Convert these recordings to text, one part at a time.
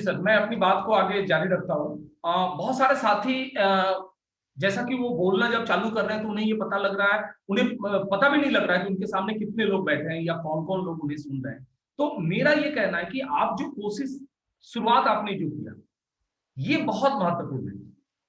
Sir, मैं अपनी बात को आगे जारी रखता हूँ। बहुत सारे साथी जैसा कि वो बोलना जब चालू कर रहे हैं तो उन्हें ये पता लग रहा है, उन्हें पता भी नहीं लग रहा है कि उनके सामने कितने लोग बैठे हैं या कौन-कौन लोग उन्हें सुन रहे हैं। तो मेरा ये कहना है कि आप जो कोशिश शुरुआत आपने जो किया, ये बहुत महत्वपूर्ण है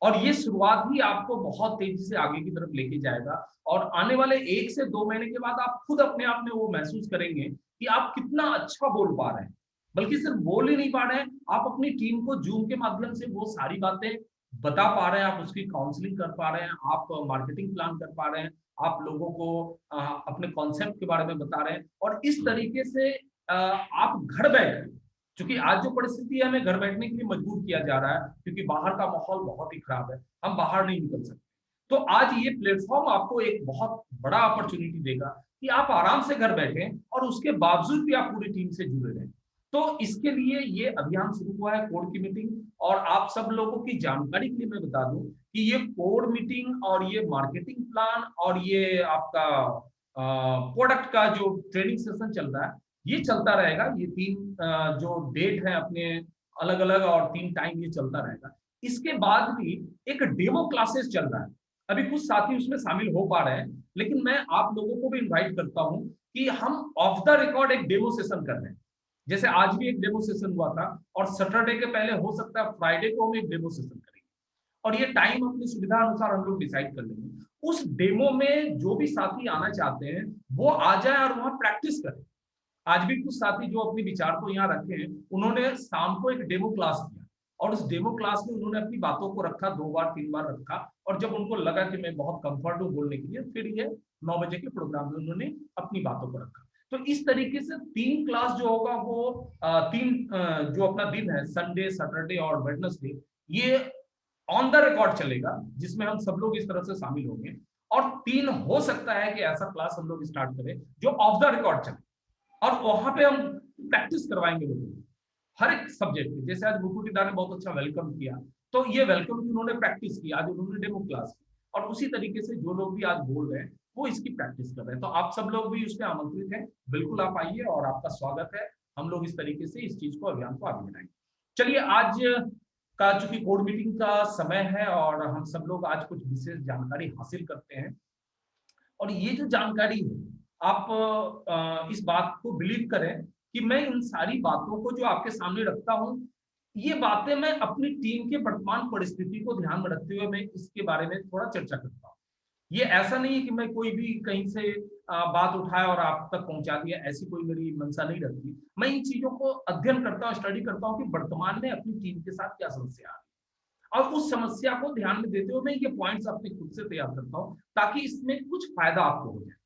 और ये शुरुआत ही आपको बहुत तेज़ी से आगे की तरफ लेके जाएगा और आने वाले 1 से 2 महीने के बाद आप खुद अपने आप में वो महसूस करेंगे कि आप कितना अच्छा बोल पा रहे हैं। बल्कि सिर्फ बोल ही नहीं पा रहे हैं, आप अपनी टीम को ज़ूम के माध्यम से वो सारी बातें बता पा रहे हैं, आप उसकी काउंसलिंग कर पा रहे हैं, आप मार्केटिंग प्लान कर पा रहे हैं, आप लोगों को अपने कॉन्सेप्ट के बारे में बता रहे हैं और इस तरीके से आप घर बैठे क्योंकि आज जो परिस्थिति है हमें घर बैठने के लिए मजबूर किया जा रहा है क्योंकि बाहर का माहौल बहुत ही खराब है, हम बाहर नहीं निकल सकते। तो आज ये प्लेटफ़ॉर्म आपको एक बहुत बड़ा अपॉर्च्युनिटी देगा कि आप आराम से घर बैठें और उसके बावजूद भी आप पूरी टीम से जुड़े रहें। तो इसके लिए ये अभियान शुरू हुआ है कोड की मीटिंग और आप सब लोगों की जानकारी के लिए मैं बता दूं कि ये कोड मीटिंग और ये मार्केटिंग प्लान और ये आपका प्रोडक्ट का जो ट्रेनिंग सेशन चल रहा है ये चलता रहेगा। ये 3 जो डेट है अपने अलग-अलग और 3 टाइम ये चलता रहेगा। इसके बाद भी एक डेमो क्लासेस चल रहा है। अभी कुछ साथी उसमें शामिल हो पा रहे हैं, लेकिन मैं आप लोगों को भी इनवाइट करता हूँ कि हम ऑफ द रिकॉर्ड एक डेमो सेशन कर रहे हैं। जैसे आज भी एक डेमो सेशन हुआ था और सैटरडे के पहले हो सकता है फ्राइडे को हम एक डेमो सेशन करेंगे और ये टाइम अपनी सुविधा अनुसार हम लोग डिसाइड कर लेंगे। उस डेमो में जो भी साथी आना चाहते हैं, वो आ जाए और वहाँ प्रैक्टिस करें। आज भी कुछ साथी जो अपने विचार को यहाँ रखे हैं, उन्होंने शाम को एक डेमो क्लास किया और उस डेमो क्लास में उन्होंने अपनी बातों को रखा 2 बार 3 बार रखा और जब उनको लगा कि मैं बहुत कंफर्ट हूँ बोलने के लिए, फिर ये 9 बजे के प्रोग्राम में उन्होंने अपनी बातों को रखा। तो इस तरीके से 3 क्लास जो होगा वो 3 जो अपना दिन है संडे, सैटरडे और वेडनेसडे ये ऑन द रिकॉर्ड चलेगा, जिसमें हम सब लोग इस तरह से शामिल होंगे और 3 हो सकता है कि ऐसा क्लास हम लोग स्टार्ट करें जो ऑफ द रिकॉर्ड चले। और वहां पे हम प्रैक्टिस करवाएंगे लोगों को हर एक सब्जेक्ट में। जैसे आज मुकुटिदा ने बहुत अच्छा वेलकम किया, तो ये वेलकम की उन्होंने प्रैक्टिस की, आज उन्होंने डेमो क्लास की और उसी तरीके से जो लोग भी आज बोल रहे हैं वो इसकी प्रैक्टिस कर रहे हैं। तो आप सब लोग भी उसमें आमंत्रित हैं, बिल्कुल आप आइए और आपका स्वागत है। हम लोग इस तरीके से इस चीज को अभियान को आगे बढ़ाएंगे। चलिए आज का चूंकि कोड मीटिंग का समय है और हम सब लोग आज कुछ विशेष जानकारी हासिल करते हैं और ये जो जानकारी है आप इस बात को बिलीव करें कि मैं इन सारी बातों को जो आपके सामने रखता हूँ, ये बातें मैं अपनी टीम के वर्तमान परिस्थिति को ध्यान में रखते हुए मैं इसके बारे में थोड़ा चर्चा करता हूँ। ये ऐसा नहीं है कि मैं कोई भी कहीं से बात उठाया और आप तक पहुंचा दिया, ऐसी कोई मेरी मंशा नहीं रहती। मैं इन चीजों को अध्ययन करता हूँ, स्टडी करता हूँ कि वर्तमान में अपनी टीम के साथ क्या समस्या आ रही है और उस समस्या को ध्यान में देते हुए मैं ये पॉइंट्स अपने खुद से तैयार करता हूँ ताकि इसमें कुछ फायदा आपको हो जाए।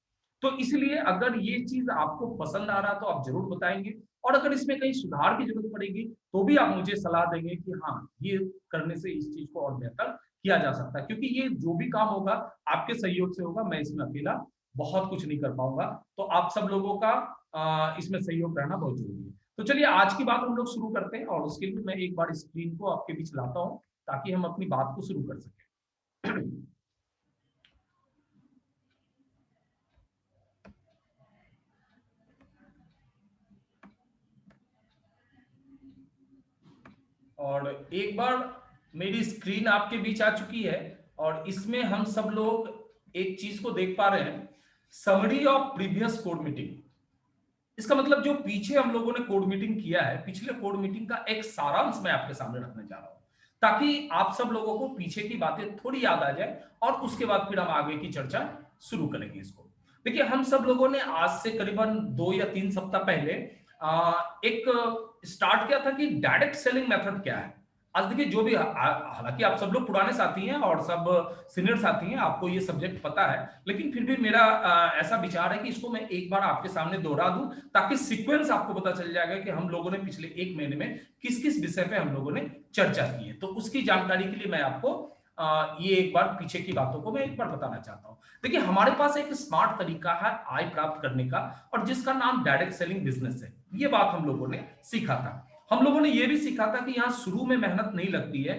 तो इसलिए अगर ये चीज आपको पसंद आ रहा तो आप जरूर बताएंगे और अगर इसमें कहीं सुधार की जरूरत पड़ेगी तो भी आप मुझे सलाह देंगे कि हाँ ये करने से इस चीज को और बेहतर किया जा सकता है, क्योंकि ये जो भी काम होगा आपके सहयोग से होगा, मैं इसमें अकेला बहुत कुछ नहीं कर पाऊंगा। तो आप सब लोगों का इसमें सहयोग रहना बहुत जरूरी है। तो चलिए आज की बात हम लोग शुरू करते हैं और उसके लिए मैं एक बार स्क्रीन को आपके बीच लाता हूँ ताकि हम अपनी बात को शुरू कर सकें। और एक बार मेरी स्क्रीन आपके बीच आ चुकी है और इसमें हम सब लोग एक चीज को देख पा रहे हैं, summary of previous code meeting. इसका मतलब जो पीछे हम लोगों ने कोड मीटिंग किया है, पिछले कोड मीटिंग का एक सारांश मैं आपके सामने रखने जा रहा हूं ताकि आप सब लोगों को पीछे की बातें थोड़ी याद आ जाए और उसके बाद फिर हम आगे की चर्चा शुरू करेंगे इसको। देखिए हम सब लोगों ने आज से करीबन 2 या 3 सप्ताह पहले एक स्टार्ट किया था कि डायरेक्ट सेलिंग मेथड क्या है। आज देखिए जो भी हालांकि आप सब लोग पुराने साथी हैं और सब सीनियर साथी हैं, आपको ये सब्जेक्ट पता है, लेकिन फिर भी मेरा ऐसा विचार है कि इसको मैं एक बार आपके सामने दोहरा दूं ताकि सीक्वेंस आपको पता चल जाएगा कि हम लोगों ने पिछले 1 महीने में किस किस विषय पे हम लोगों ने चर्चा की है। तो उसकी जानकारी के लिए मैं आपको ये एक बार पीछे की बातों को मैं एक बार बताना चाहता हूं। देखिए हमारे पास एक स्मार्ट तरीका है आय प्राप्त करने का और जिसका नाम डायरेक्ट सेलिंग बिजनेस है। ये बात हम लोगों ने सीखा था हम लोगों ने ये भी सीखा था कि यहाँ शुरू में मेहनत नहीं लगती है,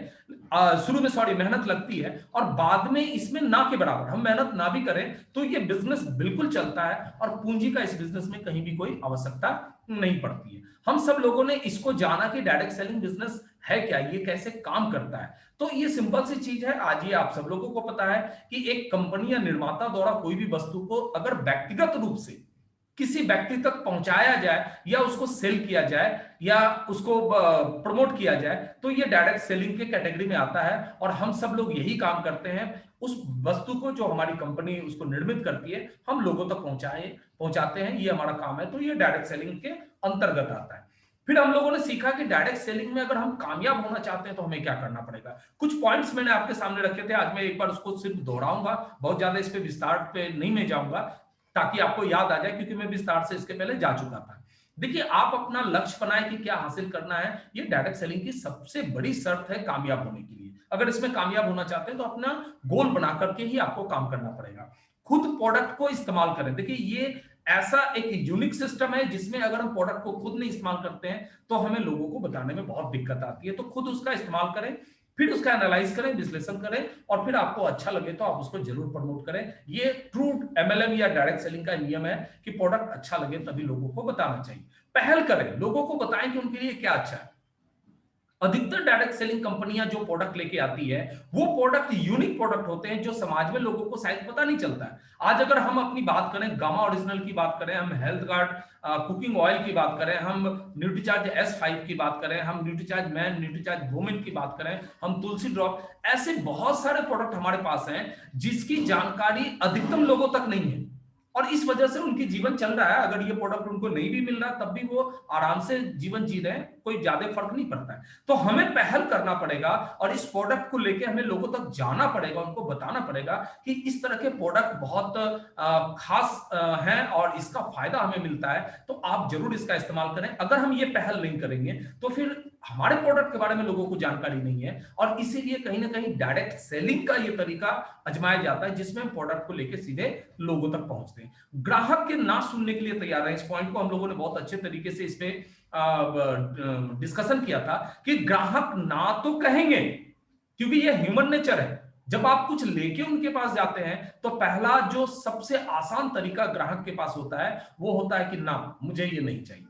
शुरू में सॉरी मेहनत लगती है और बाद में इसमें ना के बराबर हम मेहनत ना भी करें तो ये बिजनेस बिल्कुल चलता है और पूंजी का इस बिजनेस में कहीं भी कोई आवश्यकता नहीं पड़ती है। हम सब लोगों ने इसको जाना कि डायरेक्ट सेलिंग बिजनेस है क्या, ये कैसे काम करता है। तो ये सिंपल सी चीज है, आज ये आप सब लोगों को पता है कि एक कंपनी या निर्माता द्वारा कोई भी वस्तु को अगर व्यक्तिगत रूप से किसी व्यक्ति तक पहुंचाया जाए या उसको सेल किया जाए या उसको प्रमोट किया जाए तो ये डायरेक्ट सेलिंग के कैटेगरी में आता है। और हम सब लोग यही काम करते हैं, उस वस्तु को जो हमारी कंपनी उसको निर्मित करती है हम लोगों तक पहुंचाते हैं, ये हमारा काम है। तो ये डायरेक्ट सेलिंग के अंतर्गत आता है। फिर हम लोगों ने सीखा कि डायरेक्ट सेलिंग में अगर हम कामयाब होना चाहते हैं तो हमें क्या करना पड़ेगा। कुछ पॉइंट्स मैंने आपके सामने रखे थे, आज मैं एक बार उसको सिर्फ दोहराऊंगा, बहुत ज्यादा इस पे विस्तार पे नहीं मैं जाऊंगा ताकि आपको याद आ जाए, क्योंकि मैं विस्तार से इसके पहले जा चुका था। देखिए, आप अपना लक्ष्य बनाएं कि क्या हासिल करना है, ये डायरेक्ट सेलिंग की सबसे बड़ी शर्त है कामयाब होने के लिए। अगर इसमें कामयाब होना चाहते हैं तो अपना गोल बना करके ही आपको काम करना पड़ेगा। खुद प्रोडक्ट को इस्तेमाल करें। देखिए, ये ऐसा एक यूनिक सिस्टम है जिसमें अगर हम प्रोडक्ट को खुद नहीं इस्तेमाल करते हैं तो हमें लोगों को बताने में बहुत दिक्कत आती है। तो खुद उसका इस्तेमाल करें, फिर उसका एनालाइज करें, विश्लेषण करें और फिर आपको अच्छा लगे तो आप उसको जरूर प्रमोट करें। ये ट्रू एमएलएम या डायरेक्ट सेलिंग का नियम है कि प्रोडक्ट अच्छा लगे तभी लोगों को बताना चाहिए। पहल करें, लोगों को बताएं कि उनके लिए क्या अच्छा है। अधिकतर डायरेक्ट सेलिंग कंपनियां जो प्रोडक्ट लेके आती है वो प्रोडक्ट यूनिक प्रोडक्ट होते हैं जो समाज में लोगों को शायद पता नहीं चलता है। आज अगर हम अपनी बात करें, गामा ओरिजिनल की बात करें, हम हेल्थ गार्ड कुकिंग ऑयल की बात करें, हम न्यूट्रीचार्ज S5 की बात करें, हम न्यूट्रीचार्ज मैन, न्यूट्रीचार्ज वुमेन की बात करें, हम तुलसी ड्रॉप, ऐसे बहुत सारे प्रोडक्ट हमारे पास हैं जिसकी जानकारी अधिकतम लोगों तक नहीं है और इस वजह से उनकी जीवन चल रहा है। अगर ये प्रोडक्ट उनको नहीं भी मिल रहा तब भी वो आराम से जीवन जी रहे हैं, कोई ज्यादा फर्क नहीं पड़ता है। तो हमें पहल करना पड़ेगा और इस प्रोडक्ट को लेके हमें लोगों तक जाना पड़ेगा, उनको बताना पड़ेगा कि इस तरह के प्रोडक्ट बहुत खास हैं और इसका फायदा हमें मिलता है, तो आप जरूर इसका इस्तेमाल करें। अगर हम ये पहल नहीं करेंगे तो फिर हमारे प्रोडक्ट के बारे में लोगों को जानकारी नहीं है और इसीलिए कहीं ना कहीं डायरेक्ट सेलिंग का ये तरीका आजमाया जाता है जिसमें हम प्रोडक्ट को लेके सीधे लोगों तक पहुंचते हैं। ग्राहक के ना सुनने के लिए तैयार है। इस पॉइंट को हम लोगों ने बहुत अच्छे तरीके से इस पे डिस्कशन किया था कि ग्राहक ना तो कहेंगे क्योंकि ये ह्यूमन नेचर है। जब आप कुछ लेके उनके पास जाते हैं तो पहला जो सबसे आसान तरीका ग्राहक के पास होता है वो होता है कि ना, मुझे ये नहीं चाहिए,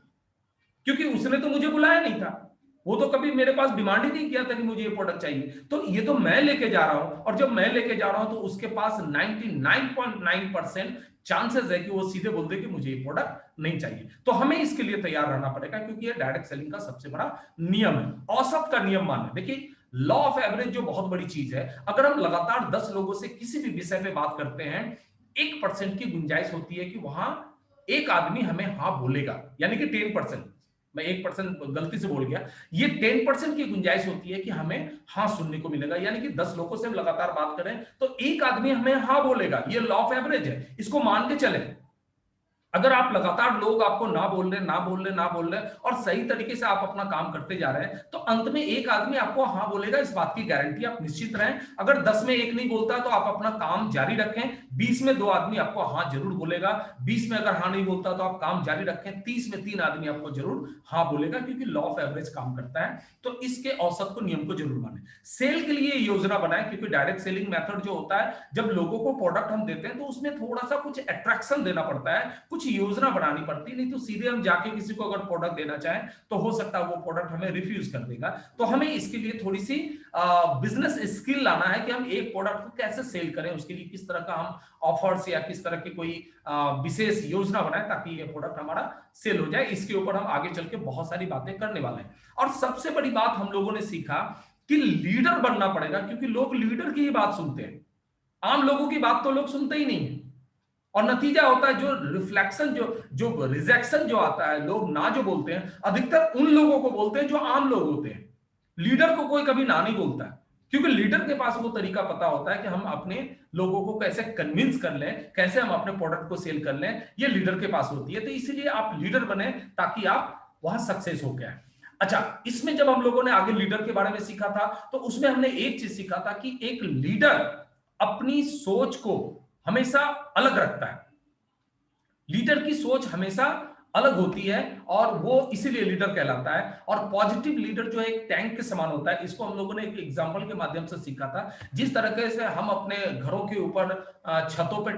क्योंकि उसने तो मुझे बुलाया नहीं था, वो तो कभी मेरे पास डिमांड ही नहीं किया था कि मुझे ये प्रोडक्ट चाहिए, तो ये तो मैं लेके जा रहा हूं और जब मैं लेके जा रहा हूं तो उसके पास 99.9% चांसेस है कि वो सीधे बोल दे कि मुझे ये प्रोडक्ट नहीं चाहिए। तो हमें इसके लिए तैयार रहना पड़ेगा क्योंकि ये डायरेक्ट सेलिंग का सबसे बड़ा नियम है। औसत का नियम माने, देखिए लॉ ऑफ एवरेज जो बहुत बड़ी चीज है, अगर हम लगातार 10 लोगों से किसी भी विषय पे बात करते हैं 1% की गुंजाइश होती है कि वहां एक आदमी हमें हाँ बोलेगा, यानी कि 10%, मैं 1% गलती से बोल गया, ये 10% की गुंजाइश होती है कि हमें हाँ सुनने को मिलेगा। यानी कि 10 लोगों से हम लगातार बात करें तो एक आदमी हमें हाँ बोलेगा, ये लॉ ऑफ एवरेज है, इसको मान के चले। अगर आप लगातार लोग आपको ना बोल रहे और सही तरीके से आप अपना काम करते जा रहे हैं तो अंत में एक आदमी आपको हाँ बोलेगा, इस बात की गारंटी आप निश्चित रहें। अगर 10 में एक नहीं बोलता तो आप अपना काम जारी रखें, 20 में 2 आदमी आपको हाँ जरूर बोलेगा, 20 में अगर हाँ नहीं बोलता तो आप काम जारी रखें, 30 में 3 आदमी आपको जरूर हाँ बोलेगा, क्योंकि लॉ ऑफ एवरेज काम करता है। तो इसके औसत को, नियम को जरूर माने। सेल के लिए योजना बनाएं, क्योंकि डायरेक्ट सेलिंग मेथड जो होता है, जब लोगों को प्रोडक्ट हम देते हैं तो उसमें थोड़ा सा कुछ अट्रैक्शन देना पड़ता है, कुछ योजना बनानी पड़ती, नहीं तो सीधे हम जाके किसी को अगर प्रोडक्ट देना चाहें तो हो सकता है वो प्रोडक्ट हमें रिफ्यूज कर देगा। तो हमें इसके लिए थोड़ी सी बिजनेस स्किल लाना है कि हम एक प्रोडक्ट को कैसे सेल करें, उसके लिए किस तरह का हम ऑफर्स या किस तरह की कोई विशेष योजना बनाएं ताकि ये प्रोडक्ट हमारा सेल हो जाए। इसके ऊपर हम आगे चल के बहुत सारी बातें करने वाले हैं। और सबसे बड़ी बात हम लोगों ने सीखा कि लीडर बनना पड़ेगा, क्योंकि लोग लीडर की ही बात सुनते हैं, आम लोगों की बात तो लोग सुनते ही नहीं है। और नतीजा होता है जो रिफ्लेक्शन, जो रिजेक्शन जो आता है, लोग ना जो बोलते हैं अधिकतर उन लोगों को बोलते हैं जो आम लोग होते हैं। लीडर को कोई कभी ना नहीं बोलता है, क्योंकि लीडर के पास वो तरीका पता होता है कि हम अपने लोगों को कैसे कन्विंस कर लें, कैसे हम अपने प्रोडक्ट को सेल कर लें, ये लीडर के पास होती है। तो इसीलिए आप लीडर बने ताकि आप वहां सक्सेस हो गए। अच्छा, इसमें जब हम लोगों ने आगे लीडर के बारे में सीखा था तो उसमें हमने एक चीज सीखा था कि एक लीडर अपनी सोच को हमेशा अलग रखता है। लीडर की सोच हमेशा अलग होती है और वो इसीलिए लीडर कहलाता है। और पॉजिटिव लीडर जो है एक टैंक के समान होता है। इसको हम लोगों ने एक एग्जांपल के माध्यम से सीखा था। जिस तरीके से हम अपने घरों के ऊपर छतों पे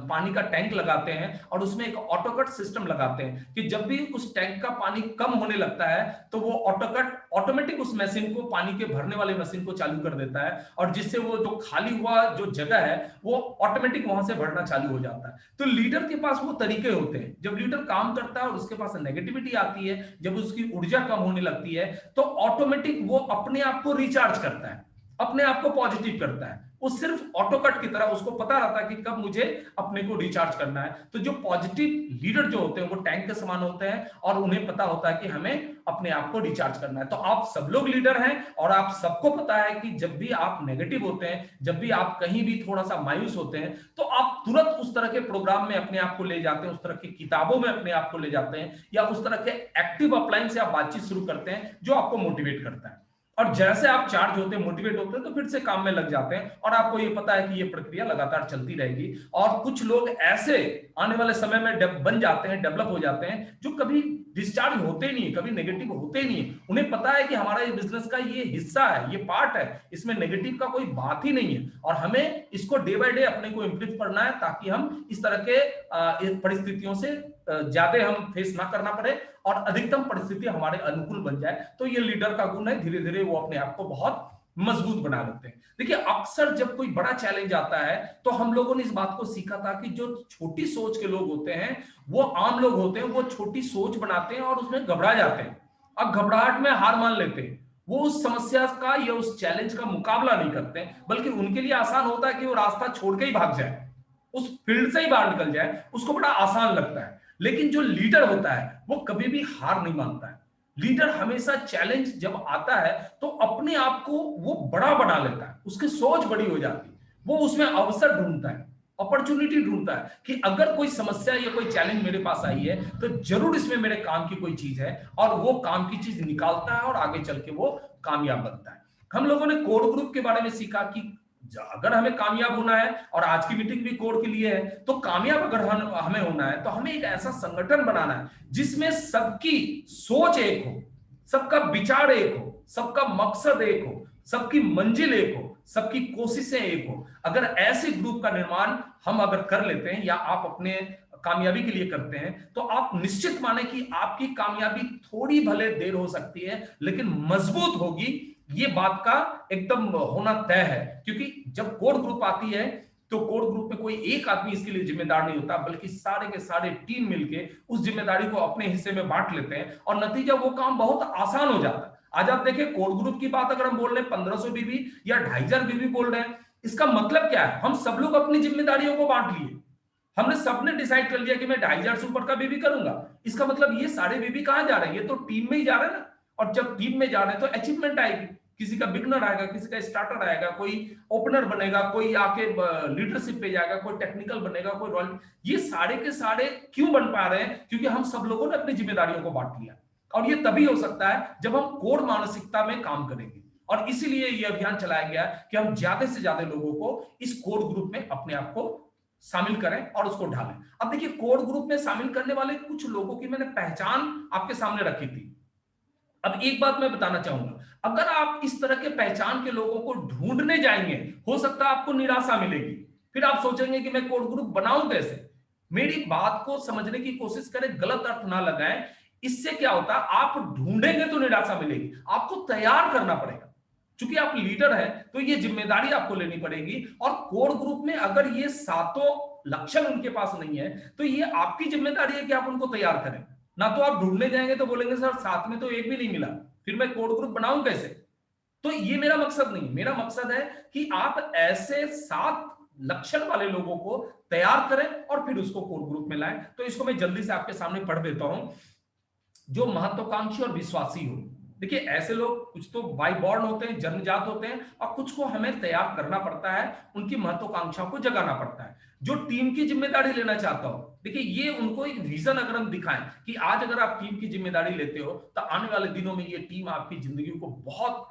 पानी का टैंक लगाते हैं और उसमें एक ऑटोकट सिस्टम लगाते हैं कि जब भी उस टैंक का पानी कम होने लगता है तो वो ऑटोकट ऑटोमेटिक उस मशीन को, पानी के भरने वाले मशीन को चालू कर देता है और जिससे वो जो खाली हुआ जो जगह है वो ऑटोमेटिक वहां से भरना चालू हो जाता है। तो लीडर के पास वो तरीके होते हैं। जब लीडर काम करता है और उसके पास नेगेटिविटी आती है, जब उसकी ऊर्जा कम होने लगती है, तो ऑटोमेटिक वो अपने आप को रिचार्ज करता है, अपने आप को पॉजिटिव करता है। वो सिर्फ ऑटोकट की तरह उसको पता रहता है कि कब मुझे अपने को रिचार्ज करना है। तो जो पॉजिटिव लीडर जो होते हैं वो टैंक के समान होते हैं और उन्हें पता होता है कि हमें अपने आप को रिचार्ज करना है। तो आप सब लोग लीडर हैं और आप सबको पता है कि जब भी आप नेगेटिव होते हैं, जब भी आप कहीं भी थोड़ा सा मायूस होते हैं, तो आप तुरंत उस तरह के प्रोग्राम में अपने आप को ले जाते हैं, उस तरह की किताबों में अपने आप को ले जाते हैं या उस तरह के एक्टिव अपलाइन से आप बातचीत शुरू करते हैं जो आपको मोटिवेट करता है। और जैसे आप चार्ज होते हैं, मोटिवेट होते हैं, तो फिर से काम में लग जाते हैं और आपको ये पता है कि ये प्रक्रिया लगातार चलती रहेगी। और कुछ लोग ऐसे आने वाले समय में बन जाते हैं, डेवलप हो जाते हैं, जो कभी डिस्चार्ज होते ही नहीं, कभी नेगेटिव होते ही नहीं। उन्हें पता है कि हमारा ये बिजनेस का ये हिस्सा है, ये पार्ट है, इसमें नेगेटिव का कोई बात ही नहीं है और हमें इसको डे बाय डे अपने को इंप्रूव करना है ताकि हम इस तरह के परिस्थितियों से ज्यादा हम फेस ना करना पड़े और अधिकतम परिस्थिति हमारे अनुकूल बन जाए। तो ये लीडर का गुण है, धीरे धीरे वो अपने आप को बहुत मजबूत बना लेते हैं। देखिए, अक्सर जब कोई बड़ा चैलेंज आता है तो हम लोगों ने इस बात को सीखा था कि जो छोटी सोच के लोग होते हैं, वो आम लोग होते हैं, वो छोटी सोच बनाते हैं और उसमें घबरा जाते हैं। अब घबराहट में हार मान लेते हैं, वो उस समस्या का या उस चैलेंज का मुकाबला नहीं करते, बल्कि उनके लिए आसान होता है कि वो रास्ता छोड़ के ही भाग जाए, उस फील्ड से ही बाहर निकल जाए, उसको बड़ा आसान लगता है। लेकिन जो लीडर होता है वो कभी भी हार नहीं मानता है। लीडर हमेशा चैलेंज जब आता है तो अपने आप को वो बड़ा बना लेता है, उसकी सोच बड़ी हो जाती है, वो उसमें अवसर ढूंढता है, अपॉर्चुनिटी ढूंढता है कि अगर कोई समस्या या कोई चैलेंज मेरे पास आई है तो जरूर इसमें मेरे काम की कोई चीज है, और वो काम की चीज निकालता है और आगे चल के वो कामयाब बनता है। हम लोगों ने कोर ग्रुप के बारे में सीखा कि अगर हमें कामयाब होना है, और आज की मीटिंग भी कोड के लिए है, तो कामयाब अगर हमें होना है तो हमें एक ऐसा संगठन बनाना है जिसमें सबकी सोच एक हो, सबका विचार एक हो, सबका मकसद एक हो, सबकी मंजिल एक हो, सबकी कोशिशें एक हो। अगर ऐसे ग्रुप का निर्माण हम अगर कर लेते हैं या आप अपने कामयाबी के लिए करते हैं, तो आप निश्चित माने कि आपकी कामयाबी थोड़ी भले देर हो सकती है लेकिन मजबूत होगी। ये बात का एकदम होना तय है, क्योंकि जब कोर ग्रुप आती है तो कोर ग्रुप में कोई एक आदमी इसके लिए जिम्मेदार नहीं होता, बल्कि सारे के सारे टीम मिलके उस जिम्मेदारी को अपने हिस्से में बांट लेते हैं और नतीजा वो काम बहुत आसान हो जाता है। आज आप देखिए, कोर ग्रुप की बात अगर हम बोल रहे हैं 1500 बीबी या 2500 बीबी बोल रहे हैं, इसका मतलब क्या है? हम सब लोग अपनी जिम्मेदारियों को बांट लिए, हमने सबने डिसाइड कर लिया कि मैं 2500 से ऊपर का बीबी करूंगा। इसका मतलब ये सारे बीबी कहां जा रहे हैं? ये तो टीम में ही जा रहे हैं ना। और जब टीम में जा रहे हैं तो अचीवमेंट आएगी, किसी का बिगनर आएगा, किसी का स्टार्टर आएगा, कोई ओपनर बनेगा, कोई आके लीडरशिप पे जाएगा, कोई टेक्निकल बनेगा, कोई रॉयल। ये सारे के सारे क्यों बन पा रहे हैं? क्योंकि हम सब लोगों ने अपनी जिम्मेदारियों को बांट लिया। और ये तभी हो सकता है जब हम कोर मानसिकता में काम करेंगे। और इसीलिए ये अभियान चलाया गया कि हम ज्यादा से ज्यादा लोगों को इस कोर ग्रुप में अपने आप को शामिल करें और उसको ढालें। अब देखिए, कोर ग्रुप में शामिल करने वाले कुछ लोगों की मैंने पहचान आपके सामने रखी थी। अब एक बात मैं बताना चाहूंगा, अगर आप इस तरह के पहचान के लोगों को ढूंढने जाएंगे, हो सकता है आपको निराशा मिलेगी। फिर आप सोचेंगे कि मैं कोर ग्रुप बनाऊं कैसे। मेरी बात को समझने की कोशिश करें, गलत अर्थ ना लगाएं। इससे क्या होता है, आप ढूंढेंगे तो निराशा मिलेगी, आपको तैयार करना पड़ेगा। चूंकि आप लीडर हैं तो ये जिम्मेदारी आपको लेनी पड़ेगी। और कोर ग्रुप में अगर ये सातों लक्षण उनके पास नहीं है तो ये आपकी जिम्मेदारी है कि आप उनको तैयार करें। ना तो आप ढूंढने जाएंगे तो बोलेंगे सर साथ में तो एक भी नहीं मिला, फिर मैं कोर ग्रुप बनाऊं कैसे। तो ये मेरा मकसद नहीं, मेरा मकसद है कि आप ऐसे 7 लक्षण वाले लोगों को तैयार करें और फिर उसको कोर ग्रुप में लाएं। तो इसको मैं जल्दी से आपके सामने पढ़ देता हूं। जो महत्वाकांक्षी और विश्वासी हो। देखिए, ऐसे लोग कुछ तो बाय बॉर्न होते हैं, जन्मजात होते हैं, और कुछ को हमें तैयार करना पड़ता है, उनकी महत्वाकांक्षाओं को जगाना पड़ता है। जो टीम की जिम्मेदारी लेना चाहता हो, देखिए ये उनको एक विजन अगर हम दिखाएं कि आज अगर आप टीम की जिम्मेदारी लेते हो तो आने वाले दिनों में ये टीम आपकी जिंदगी को बहुत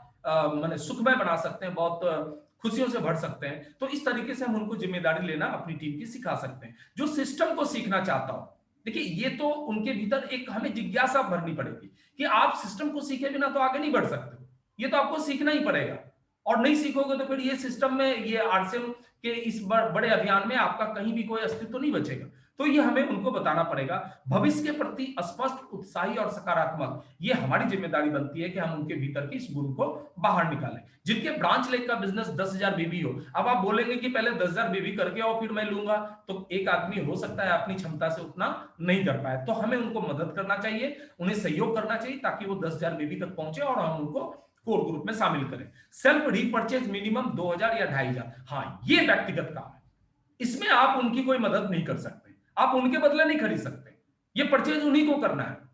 माने सुखमय बना सकते हैं, बहुत खुशियों से भर सकते हैं। तो इस तरीके से हम उनको जिम्मेदारी लेना अपनी टीम की सिखा सकते हैं। जो सिस्टम को सीखना चाहता हो, देखिए ये तो उनके भीतर एक हमें जिज्ञासा भरनी पड़ेगी कि आप सिस्टम को सीखे बिना तो आगे नहीं बढ़ सकते हो, ये तो आपको सीखना ही पड़ेगा। और नहीं सीखोगे तो फिर ये सिस्टम में, ये आरसीएम के इस बड़े अभियान में आपका कहीं भी कोई अस्तित्व नहीं बचेगा। तो ये हमें उनको बताना पड़ेगा। भविष्य के प्रति स्पष्ट, उत्साही और सकारात्मक, ये हमारी जिम्मेदारी बनती है कि हम उनके भीतर की इस गुण को बाहर निकालें। जिनके ब्रांच लेग का बिजनेस 10,000 बीबी हो, अब आप बोलेंगे कि पहले 10,000 बीबी करके आओ फिर मैं लूंगा, तो एक आदमी हो सकता है अपनी क्षमता से उतना नहीं कर पाए। तो हमें उनको मदद करना चाहिए, उन्हें सहयोग करना चाहिए ताकि वो 10,000 बीबी तक पहुंचे और हम उनको कोर ग्रुप में शामिल करें। सेल्फ रीपर्चेज मिनिमम 2,000 या 2,500, हाँ ये व्यक्तिगत काम है, इसमें आप उनकी कोई मदद नहीं कर सकते, आप उनके बदले नहीं खरीद सकते, ये परचेज उन्हीं को करना है।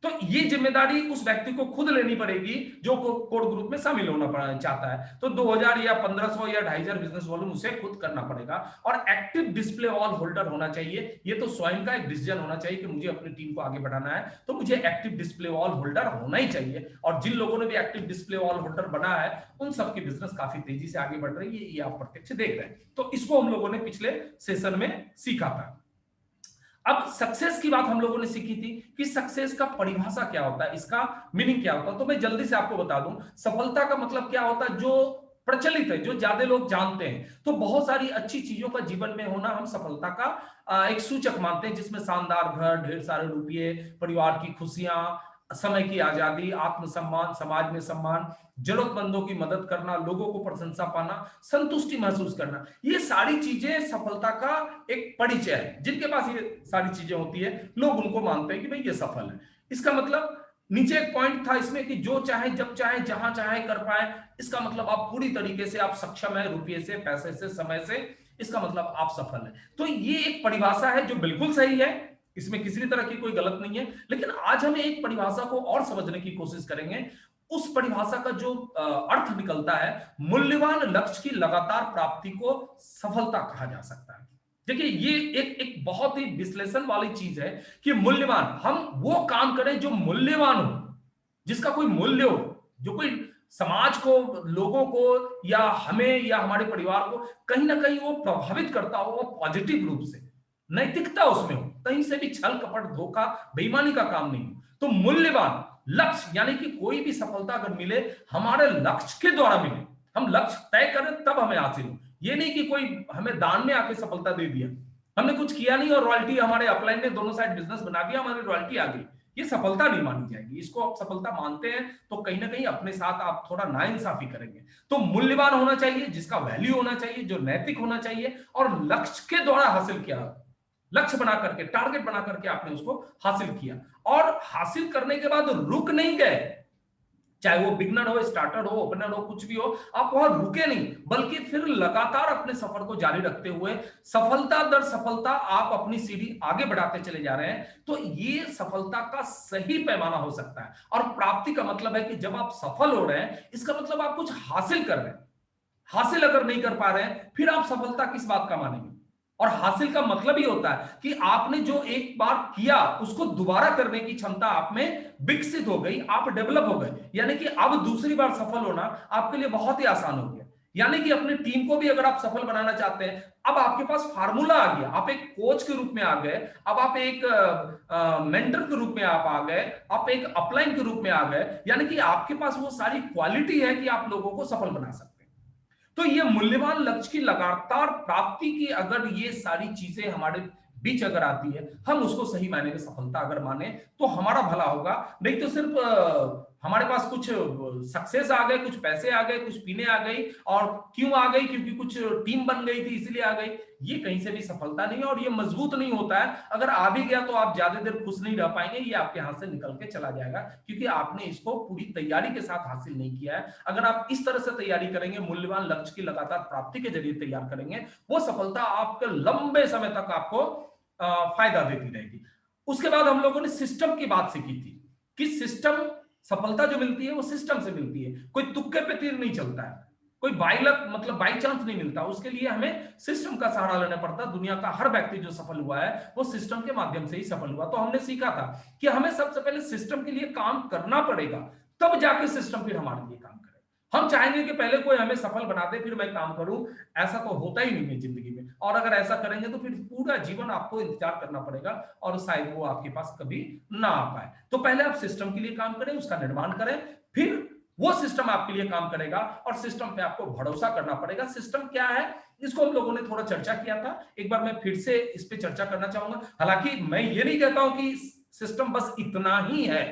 तो ये जिम्मेदारी उस व्यक्ति को खुद लेनी पड़ेगी जो कोड ग्रुप में शामिल होना चाहता है। तो 2,000 या 1,500 या 2,500 बिजनेस वॉल्यूम उसे खुद करना पड़ेगा। और एक्टिव डिस्प्ले ऑल होल्डर होना चाहिए, ये तो स्वयं का एक डिसीजन होना चाहिए कि मुझे अपनी टीम को आगे बढ़ाना है तो मुझे एक्टिव डिस्प्ले ऑल होल्डर होना ही चाहिए। और जिन लोगों ने भी एक्टिव डिस्प्ले ऑल होल्डर बना है उन सबकी बिजनेस काफी तेजी से आगे बढ़ रही है, ये आप प्रत्यक्ष देख रहे हैं। तो इसको हम लोगों ने पिछले सेशन में सीखा था। अब सक्सेस की बात हम लोगों ने सीखी थी कि सक्सेस का परिभाषा क्या होता है, इसका मीनिंग क्या होता है। तो मैं जल्दी से आपको बता दूं, सफलता का मतलब क्या होता है, जो प्रचलित है, जो ज्यादा लोग जानते हैं। तो बहुत सारी अच्छी चीजों का जीवन में होना हम सफलता का एक सूचक मानते हैं, जिसमें शानदार घर, ढेर सारे रुपये, परिवार की खुशियां, समय की आजादी, आत्मसम्मान, समाज में सम्मान, जरूरतमंदों की मदद करना, लोगों को प्रशंसा पाना, संतुष्टि महसूस करना, ये सारी चीजें सफलता का एक परिचय है। जिनके पास ये सारी चीजें होती है लोग उनको मानते हैं कि भाई ये सफल है। इसका मतलब नीचे एक पॉइंट था इसमें कि जो चाहे, जब चाहे, जहां चाहे कर पाए। इसका मतलब आप पूरी तरीके से आप सक्षम है, रुपये से, पैसे से, समय से, इसका मतलब आप सफल है। तो ये एक परिभाषा है जो बिल्कुल सही है, इसमें किसी भी तरह की कोई गलत नहीं है। लेकिन आज हम एक परिभाषा को और समझने की कोशिश करेंगे। उस परिभाषा का जो अर्थ निकलता है, मूल्यवान लक्ष्य की लगातार प्राप्ति को सफलता कहा जा सकता है। देखिए ये एक बहुत ही विश्लेषण वाली चीज है कि मूल्यवान, हम वो काम करें जो मूल्यवान हो, जिसका कोई मूल्य हो, जो कोई समाज को, लोगों को या हमें या हमारे परिवार को कहीं ना कहीं वो प्रभावित करता हो, वो पॉजिटिव रूप से, नैतिकता उसमें हो, कहीं से भी छल कपट धोखा बेईमानी का काम नहीं हो। तो मूल्यवान लक्ष्य, यानी कि कोई भी सफलता अगर मिले हमारे लक्ष्य के द्वारा मिले, हम लक्ष्य तय करें तब हमें हासिल हो। ये नहीं कि कोई हमें दान में आके सफलता दे दिया, हमने कुछ किया नहीं और रॉयल्टी, हमारे अपलाइन ने दोनों साइड बिजनेस बना दिया, हमारी रॉयल्टी आ गई, ये सफलता नहीं मानी जाएगी। इसको आप सफलता मानते हैं तो कहीं ना कहीं अपने साथ आप थोड़ा नाइंसाफी करेंगे। तो मूल्यवान होना चाहिए, जिसका वैल्यू होना चाहिए, जो नैतिक होना चाहिए, और लक्ष्य के द्वारा हासिल किया, लक्ष्य बना करके, टारगेट बना करके आपने उसको हासिल किया। और हासिल करने के बाद रुक नहीं गए, चाहे वो बिगनर हो, स्टार्टर हो, ओपनर हो, कुछ भी हो, आप वहां रुके नहीं, बल्कि फिर लगातार अपने सफर को जारी रखते हुए सफलता दर सफलता आप अपनी सीढ़ी आगे बढ़ाते चले जा रहे हैं। तो ये सफलता का सही पैमाना हो सकता है। और प्राप्ति का मतलब है कि जब आप सफल हो रहे हैं, इसका मतलब आप कुछ हासिल कर रहे हैं। हासिल अगर नहीं कर पा रहे हैं, फिर आप सफलता किस बात का मानेंगे। और हासिल का मतलब ही होता है कि आपने जो एक बार किया उसको दोबारा करने की क्षमता आप में विकसित हो गई, आप डेवलप हो गए, यानी कि अब दूसरी बार सफल होना आपके लिए बहुत ही आसान हो गया। यानी कि अपनी टीम को भी अगर आप सफल बनाना चाहते हैं, अब आपके पास फार्मूला आ गया, आप एक कोच के रूप में आ गए, अब आप एक मेंटर के रूप में आप आ गए, आप एक अपलाइन के रूप में आ गए, यानी कि आपके पास वो सारी क्वालिटी है कि आप लोगों को सफल बना सकते हैं। तो ये मूल्यवान लक्ष्य की लगातार प्राप्ति की अगर ये सारी चीजें हमारे बीच अगर आती है, हम उसको सही मायने में सफलता अगर माने तो हमारा भला होगा। नहीं तो सिर्फ हमारे पास कुछ सक्सेस आ गए, कुछ पैसे आ गए, कुछ पीने आ गई, और क्यों आ गई, क्योंकि कुछ टीम बन गई थी इसलिए आ गई, ये कहीं से भी सफलता नहीं है और ये मजबूत नहीं होता है। अगर आ भी गया तो आप ज्यादा देर खुश नहीं रह पाएंगे, ये आपके हाथ से निकल के चला जाएगा, क्योंकि आपने इसको पूरी तैयारी के साथ हासिल नहीं किया है। अगर आप इस तरह से तैयारी करेंगे, मूल्यवान लक्ष्य की लगातार प्राप्ति के जरिए तैयार करेंगे, वो सफलता आपके लंबे समय तक आपको फायदा देती रहेगी। उसके बाद हम लोगों ने सिस्टम की बात सीखी थी कि सिस्टम, सफलता जो मिलती है वो सिस्टम से मिलती है, कोई तुक्के पे तीर नहीं चलता है, कोई बाई लक मतलब बाई चांस नहीं मिलता, उसके लिए हमें सिस्टम का सहारा लेना पड़ता। दुनिया का हर व्यक्ति जो सफल हुआ है वो सिस्टम के माध्यम से ही सफल हुआ। तो हमने सीखा था कि हमें सबसे पहले सिस्टम के लिए काम करना पड़ेगा, तब जाके सिस्टम फिर हमारे लिए काम करे। हम चाहेंगे कि पहले कोई हमें सफल बना दे फिर मैं काम करूं, ऐसा तो होता ही नहीं है जिंदगी में। और अगर ऐसा करेंगे तो फिर पूरा जीवन आपको इंतजार करना पड़ेगा और शायद वो आपके पास कभी ना आ पाए। तो पहले आप सिस्टम के लिए काम करें, उसका निर्माण करें, फिर वो सिस्टम आपके लिए काम करेगा और सिस्टम पे आपको भरोसा करना पड़ेगा। सिस्टम क्या है इसको हम लोगों ने थोड़ा चर्चा किया था, एक बार मैं फिर से इस पे चर्चा करना चाहूंगा। हालांकि मैं ये नहीं कहता हूं कि सिस्टम बस इतना ही है,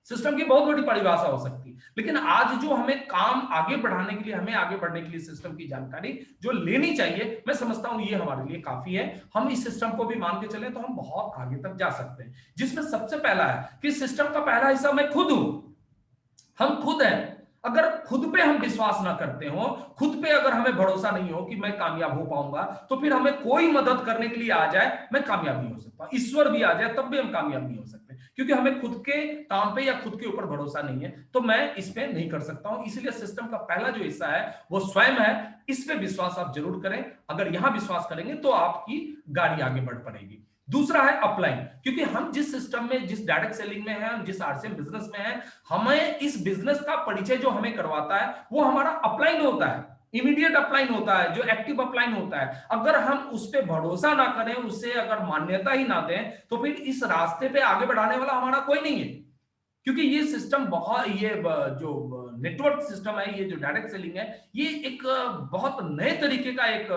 सिस्टम की बहुत बड़ी परिभाषा हो सकती है, लेकिन आज जो हमें काम आगे बढ़ाने के लिए, हमें आगे बढ़ने के लिए सिस्टम की जानकारी जो लेनी चाहिए, मैं समझता हूं ये हमारे लिए काफी है। हम इस सिस्टम को भी मान के चले तो हम बहुत आगे तक जा सकते हैं, जिसमें सबसे पहला है कि सिस्टम का पहला हिस्सा मैं खुद हूं, हम खुद हैं। अगर खुद पे हम विश्वास ना करते हो, खुद पे अगर हमें भरोसा नहीं हो कि मैं कामयाब हो पाऊंगा, तो फिर हमें कोई मदद करने के लिए आ जाए मैं कामयाब नहीं हो सकता, ईश्वर भी आ जाए तब भी हम कामयाब नहीं हो सकते, क्योंकि हमें खुद के काम पे या खुद के ऊपर भरोसा नहीं है। तो मैं इस पे नहीं कर सकता हूं, इसलिए सिस्टम का पहला जो हिस्सा है वो स्वयं है। इस पे विश्वास आप जरूर करें, अगर यहां विश्वास करेंगे तो आपकी गाड़ी आगे बढ़ पड़ेगी। दूसरा है अपलाइन, क्योंकि हम जिस सिस्टम में, जिस डायरेक्ट सेलिंग में है, हम जिस आरसीएम बिजनेस में है, हमें इस बिजनेस का परिचय जो हमें करवाता है वो हमारा अपलाइन होता है, इमीडिएट अपलाइन होता है, जो एक्टिव अपलाइन होता है। अगर हम उस पर भरोसा ना करें, उससे अगर मान्यता ही ना दें, तो फिर इस रास्ते पे आगे बढ़ाने वाला हमारा कोई नहीं है। क्योंकि ये सिस्टम बहुत, ये जो नेटवर्क सिस्टम है, ये जो डायरेक्ट सेलिंग है, ये एक बहुत नए तरीके का एक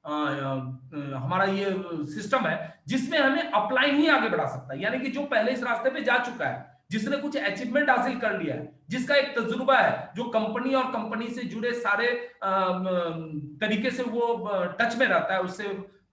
हमारा ये सिस्टम है जिसमें हमें अपलाइन ही आगे बढ़ा सकता है। यानी कि जो पहले इस रास्ते पे जा चुका है, जिसने कुछ अचीवमेंट हासिल कर लिया है, जिसका एक तजुर्बा है, जो कंपनी और कंपनी से जुड़े सारे तरीके से वो टच में रहता है, उससे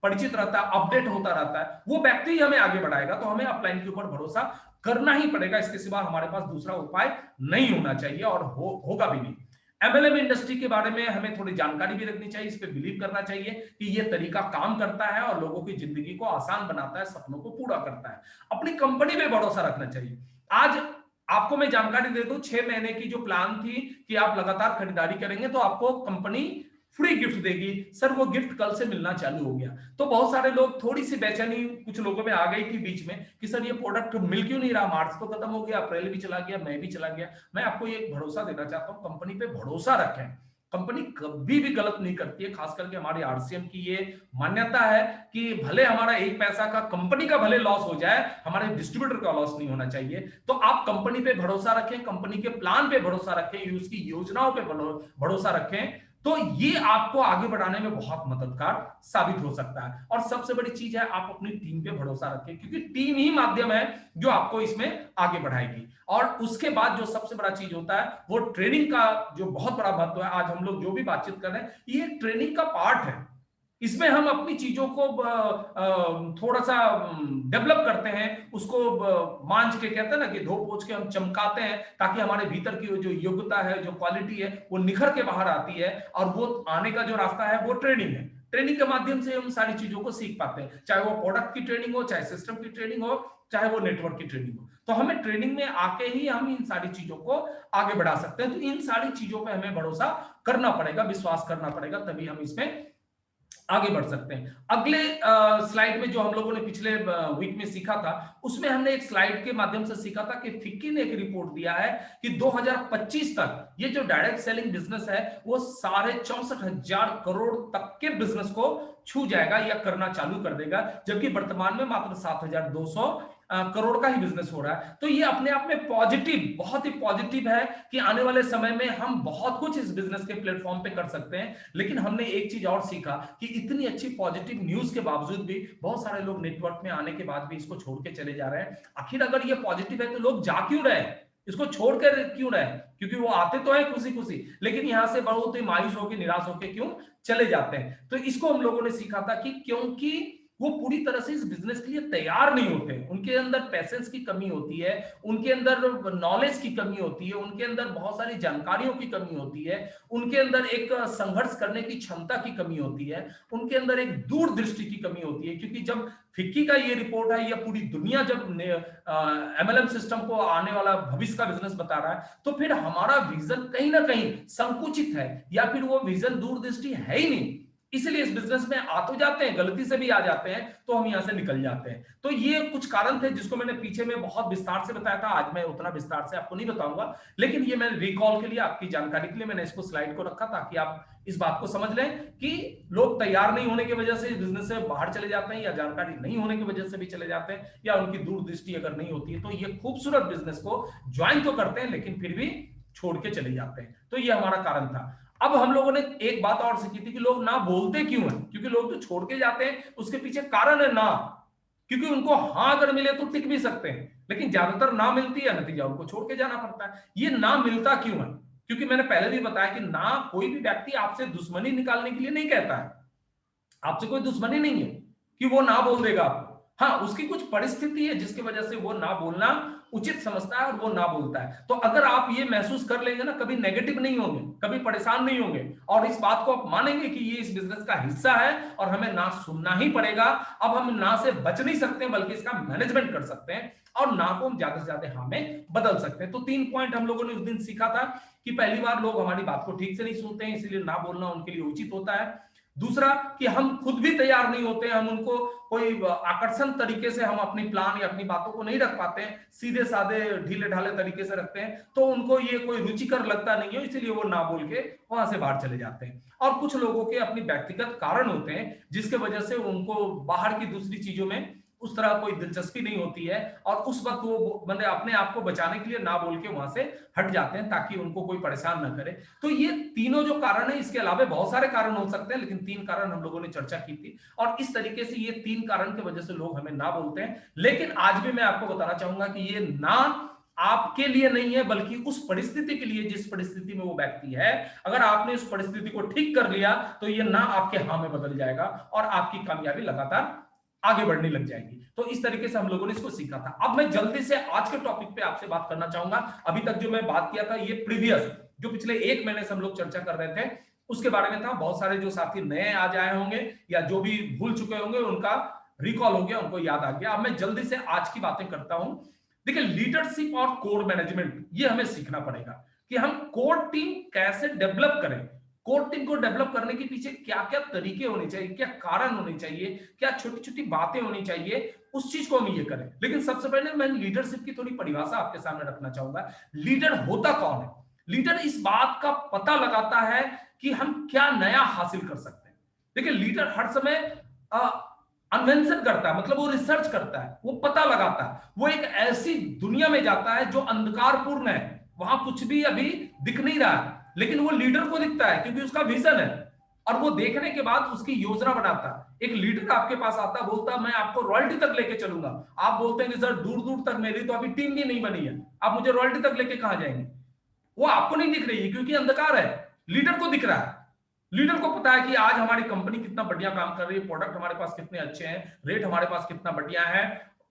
परिचित रहता है, अपडेट होता रहता है, वो व्यक्ति ही हमें आगे बढ़ाएगा। तो हमें अपलाइन के ऊपर भरोसा करना ही पड़ेगा, इसके सिवा हमारे पास दूसरा उपाय नहीं होना चाहिए और होगा भी नहीं। एमएलएम इंडस्ट्री के बारे में हमें थोड़ी जानकारी भी रखनी चाहिए, इस पे बिलीव करना चाहिए कि ये तरीका काम करता है और लोगों की जिंदगी को आसान बनाता है, सपनों को पूरा करता है। अपनी कंपनी पे भरोसा रखना चाहिए। आज आपको मैं जानकारी दे दूं, 6 महीने की जो प्लान थी कि आप लगातार खरीदारी करेंगे तो आपको कंपनी फ्री गिफ्ट देगी, सर वो गिफ्ट कल से मिलना चालू हो गया। तो बहुत सारे लोग, थोड़ी सी बेचैनी कुछ लोगों में आ गई थी बीच में कि सर ये प्रोडक्ट मिल क्यों नहीं रहा, मार्च तो खत्म हो गया, अप्रैल भी चला गया, मई भी चला गया। मैं आपको ये भरोसा देना चाहता हूं, कंपनी पे भरोसा रखें। कंपनी कभी भी गलत नहीं करती है, खास करके हमारी आरसीएम की ये मान्यता है कि भले हमारा एक पैसा का, कंपनी का भले लॉस हो जाए, हमारे डिस्ट्रीब्यूटर का लॉस नहीं होना चाहिए। तो आप कंपनी पे भरोसा रखें, कंपनी के प्लान पे भरोसा रखें, उसकी योजनाओं पे भरोसा रखें, तो ये आपको आगे बढ़ाने में बहुत मददगार साबित हो सकता है। और सबसे बड़ी चीज है, आप अपनी टीम पे भरोसा रखें, क्योंकि टीम ही माध्यम है जो आपको इसमें आगे बढ़ाएगी। और उसके बाद जो सबसे बड़ा चीज होता है वो ट्रेनिंग का जो बहुत बड़ा महत्व है। आज हम लोग जो भी बातचीत कर रहे हैं ये ट्रेनिंग का पार्ट है, इसमें हम अपनी चीजों को थोड़ा सा डेवलप करते हैं, उसको मांझ के, कहते हैं ना कि धो पोछ के हम चमकाते हैं, ताकि हमारे भीतर की जो योग्यता है, जो क्वालिटी है, वो निखर के बाहर आती है। और वो आने का जो रास्ता है वो ट्रेनिंग है। ट्रेनिंग के माध्यम से हम सारी चीजों को सीख पाते हैं, चाहे वो प्रोडक्ट की ट्रेनिंग हो, चाहे सिस्टम की ट्रेनिंग हो, चाहे वो नेटवर्क की ट्रेनिंग हो। तो हमें ट्रेनिंग में आके ही हम इन सारी चीजों को आगे बढ़ा सकते हैं। तो इन सारी चीजों पे हमें भरोसा करना पड़ेगा, विश्वास करना पड़ेगा, तभी हम इसमें आगे बढ़ सकते हैं। अगले स्लाइड में जो हम लोगों ने पिछले वीक में सीखा था, उसमें हमने एक स्लाइड के माध्यम से सीखा था कि फिक्की ने एक रिपोर्ट दिया है कि 2025 तक ये जो डायरेक्ट सेलिंग बिजनेस है वो 64,500 करोड़ तक के बिजनेस को छू जाएगा या करना चालू कर देगा, जबकि वर्तमान में मात्र 7,200 करोड़ का ही बिजनेस हो रहा है। तो ये अपने आप में पॉजिटिव, बहुत ही पॉजिटिव है कि आने वाले समय में हम बहुत कुछ इस बिजनेस के प्लेटफॉर्म पे कर सकते हैं। लेकिन हमने एक चीज और सीखा कि इतनी अच्छी पॉजिटिव न्यूज के बावजूद भी बहुत सारे लोग नेटवर्क में आने के बाद भी इसको छोड़ के चले जा रहे हैं। आखिर अगर ये पॉजिटिव है तो लोग जा क्यों रहे, इसको छोड़कर क्यों रहे? क्योंकि वो आते तो है खुशी खुशी, लेकिन यहां से बहुत ही मायूस होकर, निराश होकर क्यों चले जाते हैं। तो इसको हम लोगों ने सीखा था कि क्योंकि वो पूरी तरह से इस बिजनेस के लिए तैयार नहीं होते, उनके अंदर पैसेंस की कमी होती है, उनके अंदर नॉलेज की कमी होती है, उनके अंदर बहुत सारी जानकारियों की कमी होती है, उनके अंदर एक संघर्ष करने की क्षमता की कमी होती है, उनके अंदर एक दूरदृष्टि की कमी होती है। क्योंकि जब फिक्की का ये रिपोर्ट है, या पूरी दुनिया जब एमएलएम सिस्टम को आने वाला भविष्य का बिजनेस बता रहा है, तो फिर हमारा विजन कहीं ना कहीं संकुचित है, या फिर वो विजन दूरदृष्टि है ही नहीं। इसलिए इस बिजनेस में आ तो जाते हैं, गलती से भी आ जाते हैं, तो हम यहां से निकल जाते हैं। तो ये कुछ कारण थे जिसको मैंने पीछे में बहुत विस्तार से बताया था, आज मैं उतना विस्तार से आपको नहीं बताऊंगा, लेकिन ये मैंने रिकॉल के लिए, आपकी जानकारी के लिए मैंने इसको स्लाइड को रखा ताकि आप इस बात को समझ लें कि लोग तैयार नहीं होने की वजह से बिजनेस से बाहर चले जाते हैं, या जानकारी नहीं होने की वजह से भी चले जाते हैं, या उनकी दूरदृष्टि अगर नहीं होती है तो ये खूबसूरत बिजनेस को ज्वाइन तो करते हैं लेकिन फिर भी छोड़ के चले जाते हैं। तो ये हमारा कारण था। अब हम लोगों ने एक बात और सीखी थी कि लोग ना बोलते क्यों हैं, क्योंकि लोग जो छोड़ के जाते हैं उसके पीछे कारण है ना, क्योंकि उनको हाँ अगर मिले तो टिक भी सकते हैं, लेकिन ज्यादातर ना मिलती है, नतीजा उनको छोड़ के जाना पड़ता है। ये ना मिलता क्यों है? क्योंकि मैंने पहले भी बताया कि ना कोई भी व्यक्ति आपसे दुश्मनी निकालने के लिए नहीं कहता है, आपसे कोई दुश्मनी नहीं है कि वो ना बोल देगा आपको। हाँ, उसकी कुछ परिस्थिति है जिसकी वजह से वो ना बोलना उचित समझता है और वो ना बोलता है। तो अगर आप ये महसूस कर लेंगे ना, कभी नेगेटिव नहीं होंगे, कभी परेशान नहीं होंगे, और इस बात को आप मानेंगे कि ये इस बिजनेस का हिस्सा है और हमें ना सुनना ही पड़ेगा। अब हम ना से बच नहीं सकते बल्कि इसका मैनेजमेंट कर सकते हैं, और ना को हम ज्यादा से ज्यादा हाँ में बदल सकते हैं। तो 3 पॉइंट हम लोगों ने उस दिन सीखा था कि पहली बार लोग हमारी बात को ठीक से नहीं सुनते हैं, इसलिए ना बोलना उनके लिए उचित होता है। दूसरा कि हम खुद भी तैयार नहीं होते हैं, हम उनको कोई आकर्षण तरीके से हम अपनी प्लान या अपनी बातों को नहीं रख पाते हैं, सीधे साधे ढीले ढाले तरीके से रखते हैं, तो उनको ये कोई रुचिकर लगता नहीं है, इसलिए वो ना बोल के वहां से बाहर चले जाते हैं। और कुछ लोगों के अपनी व्यक्तिगत कारण होते हैं जिसके वजह से उनको बाहर की दूसरी चीजों में उस तरह कोई दिलचस्पी नहीं होती है, और उस वक्त वो मतलब अपने आप को बचाने के लिए ना बोल के वहां से हट जाते हैं ताकि उनको कोई परेशान ना करे। तो ये तीनों जो कारण है, इसके अलावा बहुत सारे कारण हो सकते हैं, लेकिन 3 कारण हम लोगों ने चर्चा की थी, और इस तरीके से ये 3 कारण की वजह से लोग हमें ना बोलते हैं। लेकिन आज भी मैं आपको बताना चाहूंगा कि ये ना आपके लिए नहीं है, बल्कि उस परिस्थिति के लिए जिस परिस्थिति में वो व्यक्ति है। अगर आपने उस परिस्थिति को ठीक कर लिया तो ये ना आपके हाँ में बदल जाएगा और आपकी कामयाबी लगातार आगे बढ़ने लग जाएगी। तो इस तरीके से हम लोगों ने इसको सीखा था। अब मैं जल्दी से आज के टॉपिक पे आपसे बात करना चाहूंगा। अभी तक जो मैं बात किया था ये प्रीवियस, जो पिछले 1 महीने से हम लोग चर्चा कर रहे थे उसके बारे में था। बहुत सारे जो साथी नए आज आए होंगे या जो भी भूल चुके होंगे उनका रिकॉल हो गया, उनको याद आ गया। अब मैं जल्दी से आज की बातें करता हूं। देखिए, लीडरशिप और कोर मैनेजमेंट ये हमें सीखना पड़ेगा कि हम कोर टीम कैसे डेवलप करें। कोर टीम को डेवलप करने के पीछे क्या क्या तरीके होने चाहिए, क्या कारण होने चाहिए, क्या छोटी छोटी बातें होनी चाहिए, उस चीज को हम ये करें। लेकिन सबसे पहले मैं लीडरशिप की थोड़ी परिभाषा आपके सामने रखना चाहूंगा। लीडर होता कौन है? लीडर इस बात का पता लगाता है कि हम क्या नया हासिल कर सकते हैं। देखिए, लीडर हर समय अनवेंशन करता है, मतलब वो रिसर्च करता है, वो पता लगाता है, वो एक ऐसी दुनिया में जाता है जो अंधकारपूर्ण है, वहां कुछ भी अभी दिख नहीं रहा है, लेकिन वो लीडर को दिखता है क्योंकि उसका विजन है, और वो देखने के बाद उसकी योजना बनाता है। एक लीडर आपके पास आता, बोलता मैं आपको रॉयल्टी तक लेके चलूंगा। आप बोलते हैं कि सर दूर दूर तक मेरी तो अभी टीम भी नहीं बनी है, आप मुझे रॉयल्टी तक लेके कहां जाएंगे? वो आपको नहीं दिख रही है क्योंकि अंधकार है, लीडर को दिख रहा है। लीडर को पता है कि आज हमारी कंपनी कितना बढ़िया काम कर रही है, प्रोडक्ट हमारे पास कितने अच्छे हैं, रेट हमारे पास कितना बढ़िया है,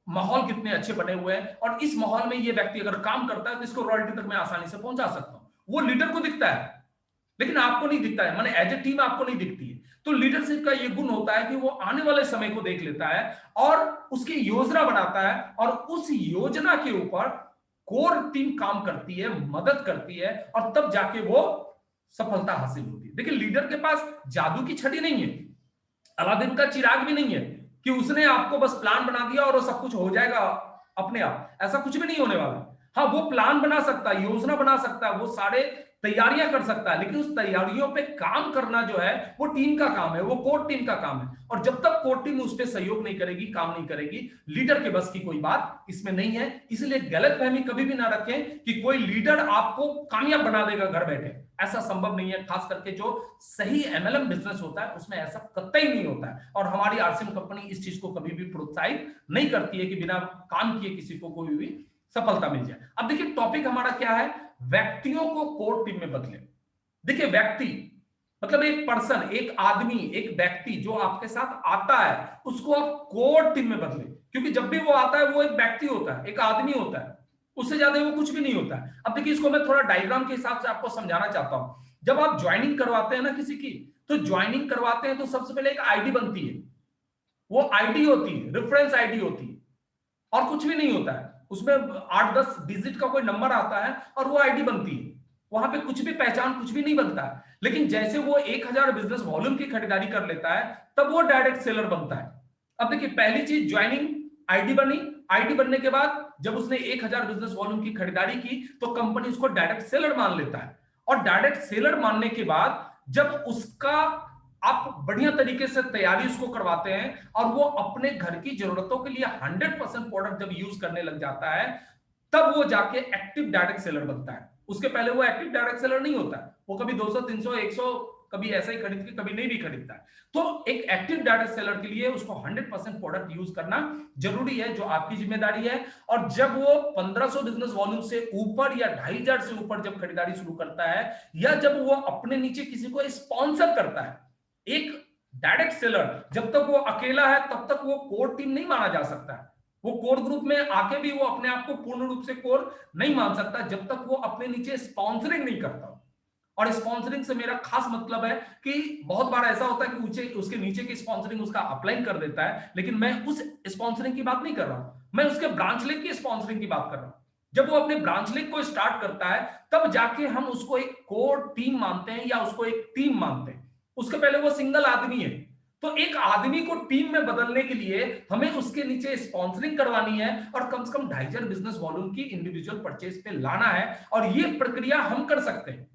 माहौल कितने अच्छे बने हुए हैं, और इस माहौल में ये व्यक्ति अगर काम करता है तो इसको रॉयल्टी तक मैं आसानी से पहुंचा सकता हूं। वो लीडर को दिखता है, लेकिन आपको नहीं दिखता है, माने एज ए टीम आपको नहीं दिखती है। तो लीडरशिप का ये गुण होता है कि वो आने वाले समय को देख लेता है और उसकी योजना बनाता है, और उस योजना के ऊपर कोर टीम काम करती है, मदद करती है, और तब जाके वो सफलता हासिल होती है। देखिए, लीडर के पास जादू की छड़ी नहीं है, अलादीन का चिराग भी नहीं है कि उसने आपको बस प्लान बना दिया और वो सब कुछ हो जाएगा अपने आप। ऐसा कुछ भी नहीं होने वाला। हाँ, वो प्लान बना सकता है, योजना बना सकता है, वो सारे तैयारियां कर सकता है, लेकिन उस तैयारियों पे काम करना जो है वो टीम का काम है, वो कोर टीम का काम है। और जब तक कोर टीम उस पर सहयोग नहीं करेगी, काम नहीं करेगी, लीडर के बस की कोई बात इसमें नहीं है। इसलिए गलतफहमी कभी भी ना रखें कि कोई लीडर आपको कामयाब बना देगा घर बैठे। ऐसा संभव नहीं है। खास करके जो सही एमएलएम बिजनेस होता है उसमें ऐसा कतई नहीं होता है, और हमारी आरसीएम कंपनी इस चीज को कभी भी प्रोत्साहित नहीं करती है कि बिना काम किए किसी को कोई भी सफलता मिल जाए। अब देखिए, टॉपिक हमारा क्या है? व्यक्तियों को कोर टीम में बदले। देखिए, व्यक्ति मतलब एक पर्सन, एक आदमी, एक व्यक्ति जो आपके साथ आता है उसको आप कोर टीम में बदले, क्योंकि जब भी वो आता है वो एक व्यक्ति होता है, एक आदमी होता है, उससे ज्यादा वो कुछ भी नहीं होता है। अब देखिए, इसको मैं थोड़ा डायग्राम के हिसाब से आपको समझाना चाहता हूं। जब आप ज्वाइनिंग करवाते हैं ना किसी की, तो ज्वाइनिंग करवाते हैं तो सबसे पहले एक आईडी बनती है। वो आईडी होती है, रेफरेंस आईडी होती है, और कुछ भी नहीं होता है। उसमें 8-10 डिजिट का कोई नंबर आता है और वो आईडी बनती है। वहां पे कुछ भी पहचान कुछ भी नहीं बनता है। लेकिन जैसे वो 1000 बिजनेस वॉल्यूम की खरीदारी कर लेता है, तब वो डायरेक्ट सेलर बनता है। अब देखिए, पहली चीज ज्वाइनिंग, आईडी बनी, आईडी बनने के बाद जब उसने 1000 बिजनेस वॉल्यूम की खरीदारी की, तो कंपनी उसको डायरेक्ट सेलर मान लेता है। और डायरेक्ट सेलर मानने के बाद जब उसका आप बढ़िया तरीके से तैयारी उसको करवाते हैं और वो अपने घर की जरूरतों के लिए 100% प्रोडक्ट जब यूज करने लग जाता है, तब वो जाके एक्टिव डायरेक्ट सेलर बनता है। उसके पहले वो एक्टिव डायरेक्ट सेलर नहीं होता, वो कभी 200 300 100 कभी ऐसा ही खरीद के कभी नहीं भी खरीदता है। तो एक एक्टिव डायरेक्ट सेलर के लिए उसको 100% प्रोडक्ट यूज करना जरूरी है, जो आपकी जिम्मेदारी है। और जब वो 1500 बिजनेस वॉल्यूम से ऊपर या 2500 से ऊपर जब खरीदारी शुरू करता है, या जब वो अपने नीचे किसी को स्पॉन्सर करता है, एक डायरेक्ट सेलर जब तक वो अकेला है तब तक वो कोर टीम नहीं माना जा सकता है। वो कोर ग्रुप में आके भी वो अपने आप को पूर्ण रूप से कोर नहीं मान सकता जब तक वो अपने नीचे स्पॉन्सरिंग नहीं करता। और स्पॉन्सरिंग से मेरा खास मतलब है कि बहुत बार ऐसा होता है कि उसके नीचे की स्पॉन्सरिंग उसका अपलाइन कर देता है, लेकिन मैं उस स्पॉन्सरिंग की बात नहीं कर रहा हूं, मैं उसके ब्रांच लेग की स्पॉन्सरिंग की बात कर रहा हूं। जब वो अपने ब्रांच लेग को स्टार्ट करता है, तब जाके हम उसको एक कोर टीम मानते हैं या उसको एक टीम मानते हैं। उसके पहले वो सिंगल आदमी है। तो एक आदमी को टीम में बदलने के लिए हमें उसके नीचे स्पॉन्सरिंग करवानी है और कम से कम 2.5 बिजनेस वॉल्यूम की इंडिविजुअल परचेज पे लाना है। और ये प्रक्रिया हम कर सकते हैं।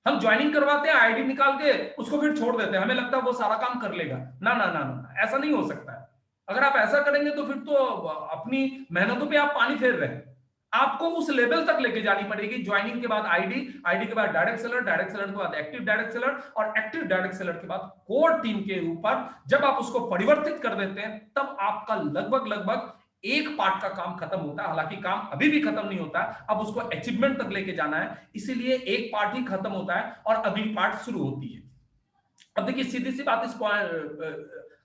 हम ज्वाइनिंग करवाते हैं, आईडी निकाल के उसको फिर छोड़ देते हैं, हमें लगता है वो सारा काम कर लेगा। ना ना ना ना, ऐसा नहीं हो सकता है। अगर आप ऐसा करेंगे तो फिर तो अपनी मेहनतों पे आप पानी फेर रहे हैं। आपको उस लेवल तक लेके जानी पड़ेगी। ज्वाइनिंग के बाद आईडी, आईडी के बाद डायरेक्ट सेलर, डायरेक्ट सेलर के बाद एक्टिव डायरेक्ट सेलर, और एक्टिव डायरेक्ट सेलर के बाद कोर टीम के ऊपर जब आप उसको परिवर्तित कर देते हैं, तब आपका लगभग लगभग एक पार्ट का काम खत्म होता है। हालांकि काम अभी भी खत्म नहीं होता, अब उसको अचीवमेंट तक लेके जाना है, इसीलिए एक पार्ट ही खत्म होता है और अगली पार्ट शुरू होती है। अब देखिए, सीधी सी बात, इस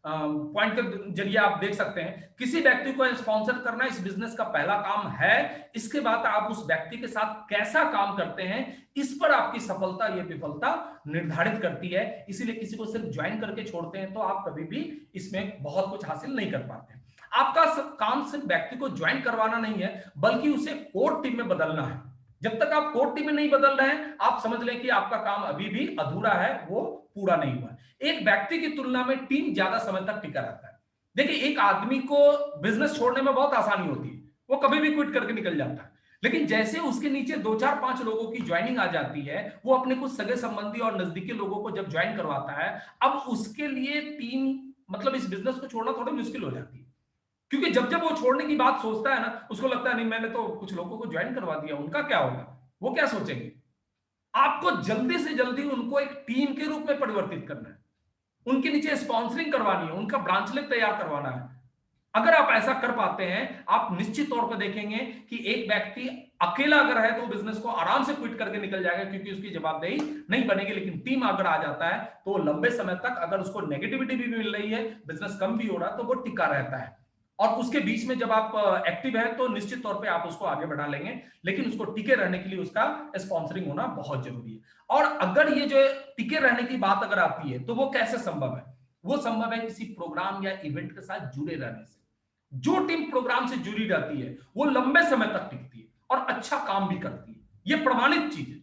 पॉइंट के जरिए आप देख सकते हैं, किसी व्यक्ति को स्पॉन्सर करना इस बिजनेस का पहला काम है। इसके बाद आप उस व्यक्ति के साथ कैसा काम करते हैं, इस पर आपकी सफलता या विफलता निर्धारित करती है। इसीलिए किसी को सिर्फ ज्वाइन करके छोड़ते हैं तो आप कभी भी इसमें बहुत कुछ हासिल नहीं कर पाते। आपका काम सिर्फ व्यक्ति को ज्वाइन करवाना नहीं है, बल्कि उसे कोर टीम में बदलना है। जब तक आप कोर टीम में नहीं बदल रहे हैं, आप समझ लें कि आपका काम अभी भी अधूरा है, वो पूरा नहीं हुआ। एक व्यक्ति की तुलना में टीम ज्यादा समय तक टिका रहता है। देखिए, एक आदमी को बिजनेस छोड़ने में बहुत आसानी होती है, वो कभी भी क्विट करके निकल जाता है। लेकिन जैसे उसके नीचे 2 4 5 लोगों की ज्वाइनिंग आ जाती है, वो अपने कुछ सगे संबंधी और नजदीकी लोगों को जब ज्वाइन करवाता है, अब उसके लिए टीम, मतलब इस बिजनेस को छोड़ना थोड़ी मुश्किल हो जाती है। क्योंकि जब जब वो छोड़ने की बात सोचता है ना, उसको लगता है नहीं, मैंने तो कुछ लोगों को ज्वाइन करवा दिया, उनका क्या होगा, वो क्या सोचेंगे। आपको जल्दी से जल्दी उनको एक टीम के रूप में परिवर्तित करना है, उनके नीचे स्पॉन्सरिंग करवानी है, उनका ब्रांचलेट तैयार करवाना है। अगर आप ऐसा कर पाते हैं, आप निश्चित तौर पर देखेंगे कि एक व्यक्ति अकेला अगर है तो बिजनेस को आराम से क्विट करके निकल जाएगा, क्योंकि उसकी जवाबदेही नहीं बनेगी। लेकिन टीम अगर आ जाता है तो लंबे समय तक, अगर उसको नेगेटिविटी भी मिल रही है, बिजनेस कम भी हो रहा है, तो वो टिका रहता है। और उसके बीच में जब आप एक्टिव है तो निश्चित तौर पे आप उसको आगे बढ़ा लेंगे, लेकिन उसको टिके रहने के लिए उसका स्पॉन्सरिंग होना बहुत जरूरी है। और अगर ये जो टिके रहने की बात अगर आती है, तो वो कैसे संभव है? वो संभव है किसी प्रोग्राम या इवेंट के साथ जुड़े रहने से। जो टीम प्रोग्राम से जुड़ी रहती है वो लंबे समय तक टिकती है और अच्छा काम भी करती है, ये प्रमाणित चीज है।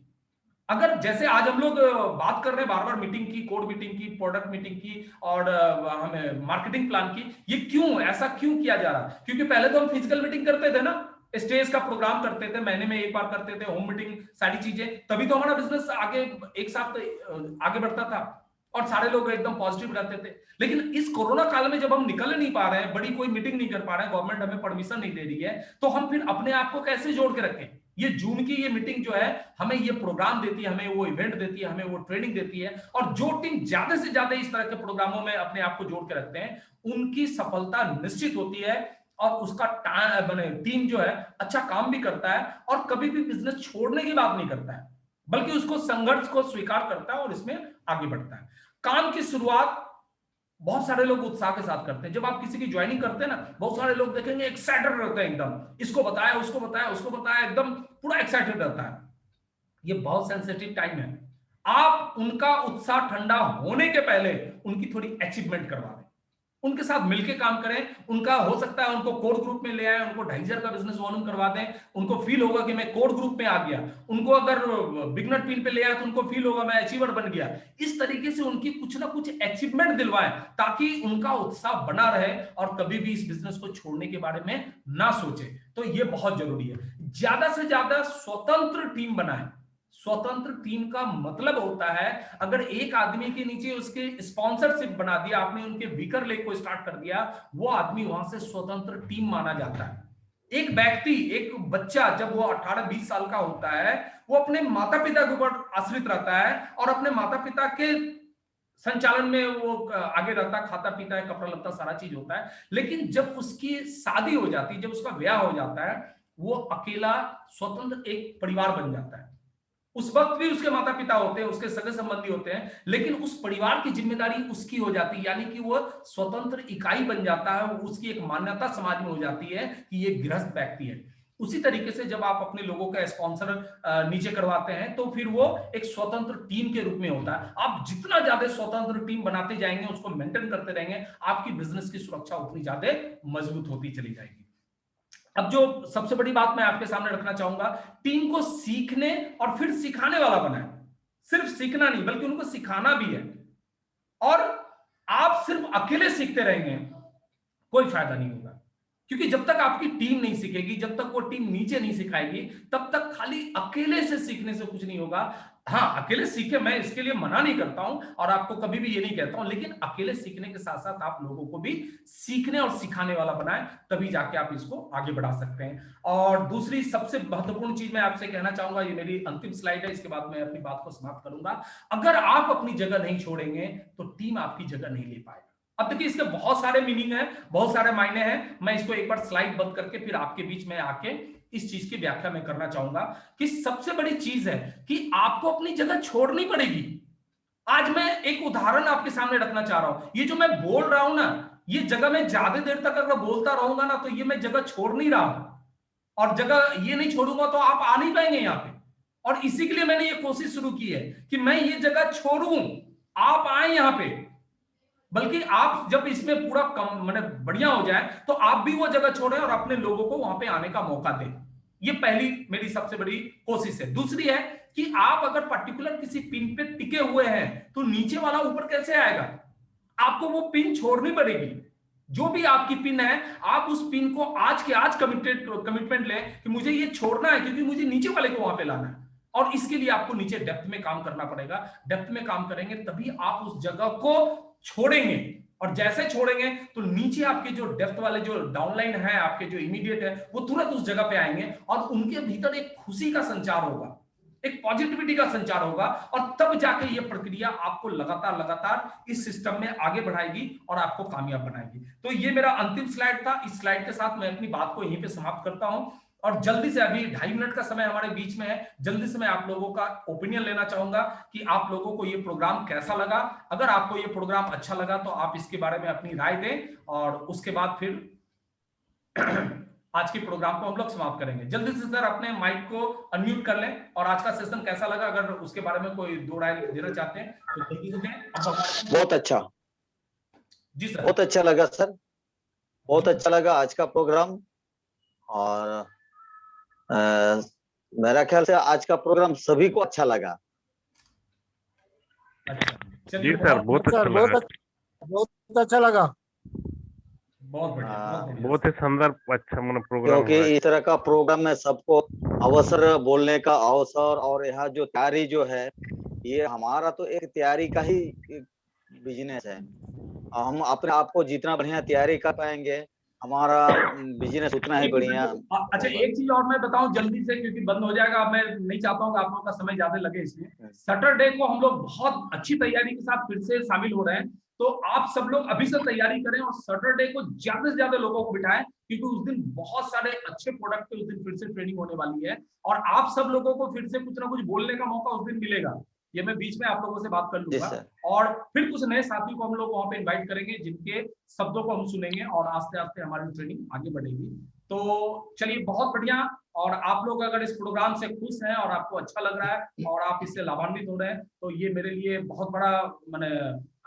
अगर जैसे आज हम लोग बात कर रहे हैं बार बार मीटिंग की, कोड मीटिंग की, प्रोडक्ट मीटिंग की, और हमें मार्केटिंग प्लान की, ये क्यों, ऐसा क्यों किया जा रहा है? क्योंकि पहले तो हम फिजिकल मीटिंग करते थे ना, स्टेज का प्रोग्राम करते थे, महीने में एक बार करते थे, होम मीटिंग, सारी चीजें, तभी तो हमारा बिजनेस आगे एक साथ आगे बढ़ता था और सारे लोग एकदम पॉजिटिव रहते थे। लेकिन इस कोरोना काल में जब हम निकल नहीं पा रहे हैं, बड़ी कोई मीटिंग नहीं कर पा रहे हैं, गवर्नमेंट हमें परमिशन नहीं दे रही है, तो हम फिर अपने आप को कैसे जोड़ के रखें? ये जून की ये मीटिंग जो है, हमें ये प्रोग्राम देती है, हमें वो इवेंट देती है, हमें वो ट्रेनिंग देती है। और जो टीम ज्यादा से ज्यादा इस तरह के प्रोग्रामों में अपने आप को जोड़ के रखते हैं, उनकी सफलता निश्चित होती है। और उसका टीम जो है अच्छा काम भी करता है और कभी भी बिजनेस छोड़ने की बात नहीं करता है, बल्कि उसको संघर्ष को स्वीकार करता है और इसमें आगे बढ़ता है। काम की शुरुआत बहुत सारे लोग उत्साह के साथ करते हैं। जब आप किसी की ज्वाइनिंग करते हैं ना, बहुत सारे लोग देखेंगे एक्साइटेड रहते हैं, एकदम इसको बताया, उसको बताया, उसको बताया, एकदम पूरा एक्साइटेड रहता है। ये बहुत सेंसिटिव टाइम है। आप उनका उत्साह ठंडा होने के पहले उनकी थोड़ी अचीवमेंट करवा दें, उनके साथ मिलके काम करें। उनका हो सकता है उनको कोर ग्रुप में ले आए, उनको 2,500 का बिजनेस वॉल्यूम करवा दें, उनको फील होगा कि मैं कोर ग्रुप में आ गया। उनको अगर बिगनर टीम पे ले आए तो उनको फील होगा मैं अचीवर बन गया। इस तरीके से उनकी कुछ ना कुछ अचीवमेंट दिलवाएं ताकि उनका उत्साह बना रहे और कभी भी इस बिजनेस को छोड़ने के बारे में ना सोचे। तो ये बहुत जरूरी है। ज्यादा से ज्यादा स्वतंत्र टीम बनाएं। स्वतंत्र टीम का मतलब होता है अगर एक आदमी के नीचे उसके स्पॉन्सरशिप बना दिया आपने, उनके वीकर लेग को स्टार्ट कर दिया, वो आदमी वहां से स्वतंत्र टीम माना जाता है। एक व्यक्ति, एक बच्चा जब वो 18-20 साल का होता है, वो अपने माता पिता के ऊपर आश्रित रहता है और अपने माता पिता के संचालन में वो आगे रहता है, खाता पीता है, कपड़ा लत्ता सारा चीज होता है। लेकिन जब उसकी शादी हो जाती है, जब उसका ब्याह हो जाता है, वो अकेला स्वतंत्र एक परिवार बन जाता है। उस वक्त भी उसके माता पिता होते हैं, उसके सगे संबंधी होते हैं, लेकिन उस परिवार की जिम्मेदारी उसकी हो जाती है, यानी कि वो स्वतंत्र इकाई बन जाता है। उसकी एक मान्यता समाज में हो जाती है कि ये गृहस्थ व्यक्ति है। उसी तरीके से जब आप अपने लोगों का स्पॉन्सर नीचे करवाते हैं तो फिर वो एक स्वतंत्र टीम के रूप में होता है। आप जितना ज्यादा स्वतंत्र टीम बनाते जाएंगे, उसको मेंटेन करते रहेंगे, आपकी बिजनेस की सुरक्षा उतनी ज्यादा मजबूत होती चली जाएगी। अब जो सबसे बड़ी बात मैं आपके सामने रखना चाहूंगा, टीम को सीखने और फिर सिखाने वाला बनाए। सिर्फ सीखना नहीं बल्कि उनको सिखाना भी है। और आप सिर्फ अकेले सीखते रहेंगे, कोई फायदा नहीं होगा। क्योंकि जब तक आपकी टीम नहीं सीखेगी, जब तक वो टीम नीचे नहीं सिखाएगी, तब तक खाली अकेले से सीखने से कुछ नहीं होगा। हाँ, अकेले सीखे, मैं इसके लिए मना नहीं करता हूं और आपको कभी भी ये नहीं कहता हूं, लेकिन अकेले सीखने के साथ साथ आप लोगों को भी सीखने और सिखाने वाला बनाएं, तभी जाके आप इसको आगे बढ़ा सकते हैं। और दूसरी सबसे महत्वपूर्ण चीज मैं आपसे कहना चाहूंगा, ये मेरी अंतिम स्लाइड है, इसके बाद मैं अपनी बात को समाप्त करूंगा। अगर आप अपनी जगह नहीं छोड़ेंगे तो टीम आपकी जगह नहीं ले पाएगा। अब देखिए, इसके बहुत सारे मीनिंग है, बहुत सारे मायने हैं। मैं इसको एक बार स्लाइड बंद करके फिर आपके बीच में आके इस चीज की व्याख्या मैं करना चाहूंगा कि सबसे बड़ी चीज है कि आपको अपनी जगह छोड़नी पड़ेगी। आज मैं एक उदाहरण आपके सामने रखना चाह रहा हूं। ये जो मैं बोल रहा हूं ना, ये जगह मैं ज्यादा देर तक अगर बोलता रहूंगा ना, तो ये मैं जगह छोड़ नहीं रहा हूं, और जगह ये नहीं छोड़ूंगा तो आप आ नहीं पाएंगे यहां पे। और इसी के लिए मैंने ये कोशिश शुरू की है कि मैं ये जगह छोड़ूं, आप आए यहां पे। बल्कि आप जब इसमें पूरा कम मतलब बढ़िया हो जाए तो आप भी वो जगह छोड़ें और अपने लोगों को वहां पे आने का मौका दें। ये पहली मेरी सबसे बड़ी कोशिश है। दूसरी है कि आप अगर पर्टिकुलर किसी पिन पे टिके हुए हैं तो नीचे वाला ऊपर कैसे आएगा? आपको वो पिन छोड़नी पड़ेगी। जो भी आपकी पिन है, आप उस पिन को आज के आज कमिटमेंट लें कि मुझे ये छोड़ना है, क्योंकि मुझे नीचे वाले को वहां पे लाना है। और इसके लिए आपको नीचे डेप्थ में काम करना पड़ेगा। डेप्थ में काम करेंगे तभी आप उस जगह को छोड़ेंगे, और जैसे छोड़ेंगे तो नीचे आपके जो डेप्थ वाले जो डाउनलाइन है, आपके जो इमीडिएट है, वो तुरंत उस जगह पे आएंगे और उनके भीतर एक खुशी का संचार होगा, एक पॉजिटिविटी का संचार होगा, और तब जाके ये प्रक्रिया आपको लगातार लगातार इस सिस्टम में आगे बढ़ाएगी और आपको कामयाब बनाएगी। तो ये मेरा अंतिम स्लाइड था। इस स्लाइड के साथ मैं अपनी बात को यहीं पे समाप्त करता हूं और जल्दी से, अभी 2.5 मिनट का समय हमारे बीच में है, जल्दी से मैं आप लोगों का ओपिनियन लेना चाहूंगा कि आप लोगों को ये प्रोग्राम कैसा लगा। अगर आपको ये प्रोग्राम अच्छा लगा तो आप इसके बारे में अपनी राय दें, और उसके बाद फिर आज के प्रोग्राम को हम लोग समाप्त करेंगे। जल्दी से सर अपने माइक को अनम्यूट कर लें, और आज का सेशन कैसा लगा, अगर उसके बारे में कोई दो राय देना चाहते हैं तो जल्दी से दें। बहुत अच्छा जी सर। बहुत अच्छा लगा सर, बहुत अच्छा लगा आज का प्रोग्राम। और मेरा ख्याल से आज का प्रोग्राम सभी को अच्छा लगा। अच्छा, जी सर, बहुत अच्छा लगा, बहुत अच्छा लगा। बहुत बढ़िया, बहुत ही शानदार अच्छा मतलब प्रोग्राम क्योंकि हुआ है। इस तरह का प्रोग्राम में सबको अवसर, बोलने का अवसर, और यहाँ जो तैयारी जो है, ये हमारा तो एक तैयारी का ही बिजनेस है। हम अपने आप को जितना बढ़िया तैयारी कर पाएंगे, हमारा बिजनेस उतना ही बढ़िया। अच्छा, एक चीज और मैं बताऊं जल्दी से, क्योंकि बंद हो जाएगा। मैं नहीं चाहता हूं कि आप लोगों का समय ज्यादा लगे, इसलिए सैटरडे को हम लोग बहुत अच्छी तैयारी के साथ फिर से शामिल हो रहे हैं। तो आप सब लोग अभी से तैयारी करें और सैटरडे को ज्यादा से ज्यादा लोगों को बिठाएं, क्योंकि उस दिन बहुत सारे अच्छे प्रोडक्ट पे उस दिन फिर से ट्रेनिंग होने वाली है, और आप सब लोगों को फिर से कुछ ना कुछ बोलने का मौका उस दिन मिलेगा। ये मैं बीच में आप लोगों से बात कर लूंगा, और फिर कुछ नए साथी को हम लोग वहां पे इनवाइट करेंगे, जिनके शब्दों को हम सुनेंगे, और आस्ते आस्ते हमारी ट्रेनिंग आगे बढ़ेगी। तो चलिए, बहुत बढ़िया। और आप लोग अगर इस प्रोग्राम से खुश हैं और आपको अच्छा लग रहा है और आप इससे लाभान्वित हो रहे हैं, तो ये मेरे लिए बहुत बड़ा, मैंने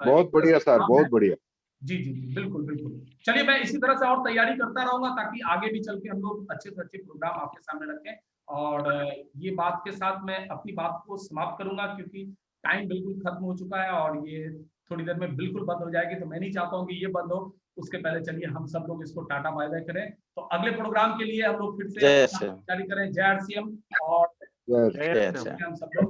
बहुत बढ़िया सर, बहुत बढ़िया। जी जी जी, बिल्कुल बिल्कुल। चलिए, मैं इसी तरह से और तैयारी करता रहूंगा ताकि आगे भी चल के हम लोग अच्छे से अच्छे प्रोग्राम आपके सामने रखें। और ये बात के साथ मैं अपनी बात को समाप्त करूंगा, क्योंकि टाइम बिल्कुल खत्म हो चुका है और ये थोड़ी देर में बिल्कुल बंद हो जाएगी। तो मैं नहीं चाहता हूँ कि ये बंद हो, उसके पहले चलिए हम सब लोग इसको टाटा बाय बाय करें। तो अगले प्रोग्राम के लिए हम लोग फिर से जय श्री राम। तैयारी करें। जय आरसीएम। और जय श्री राम। हम सब लोग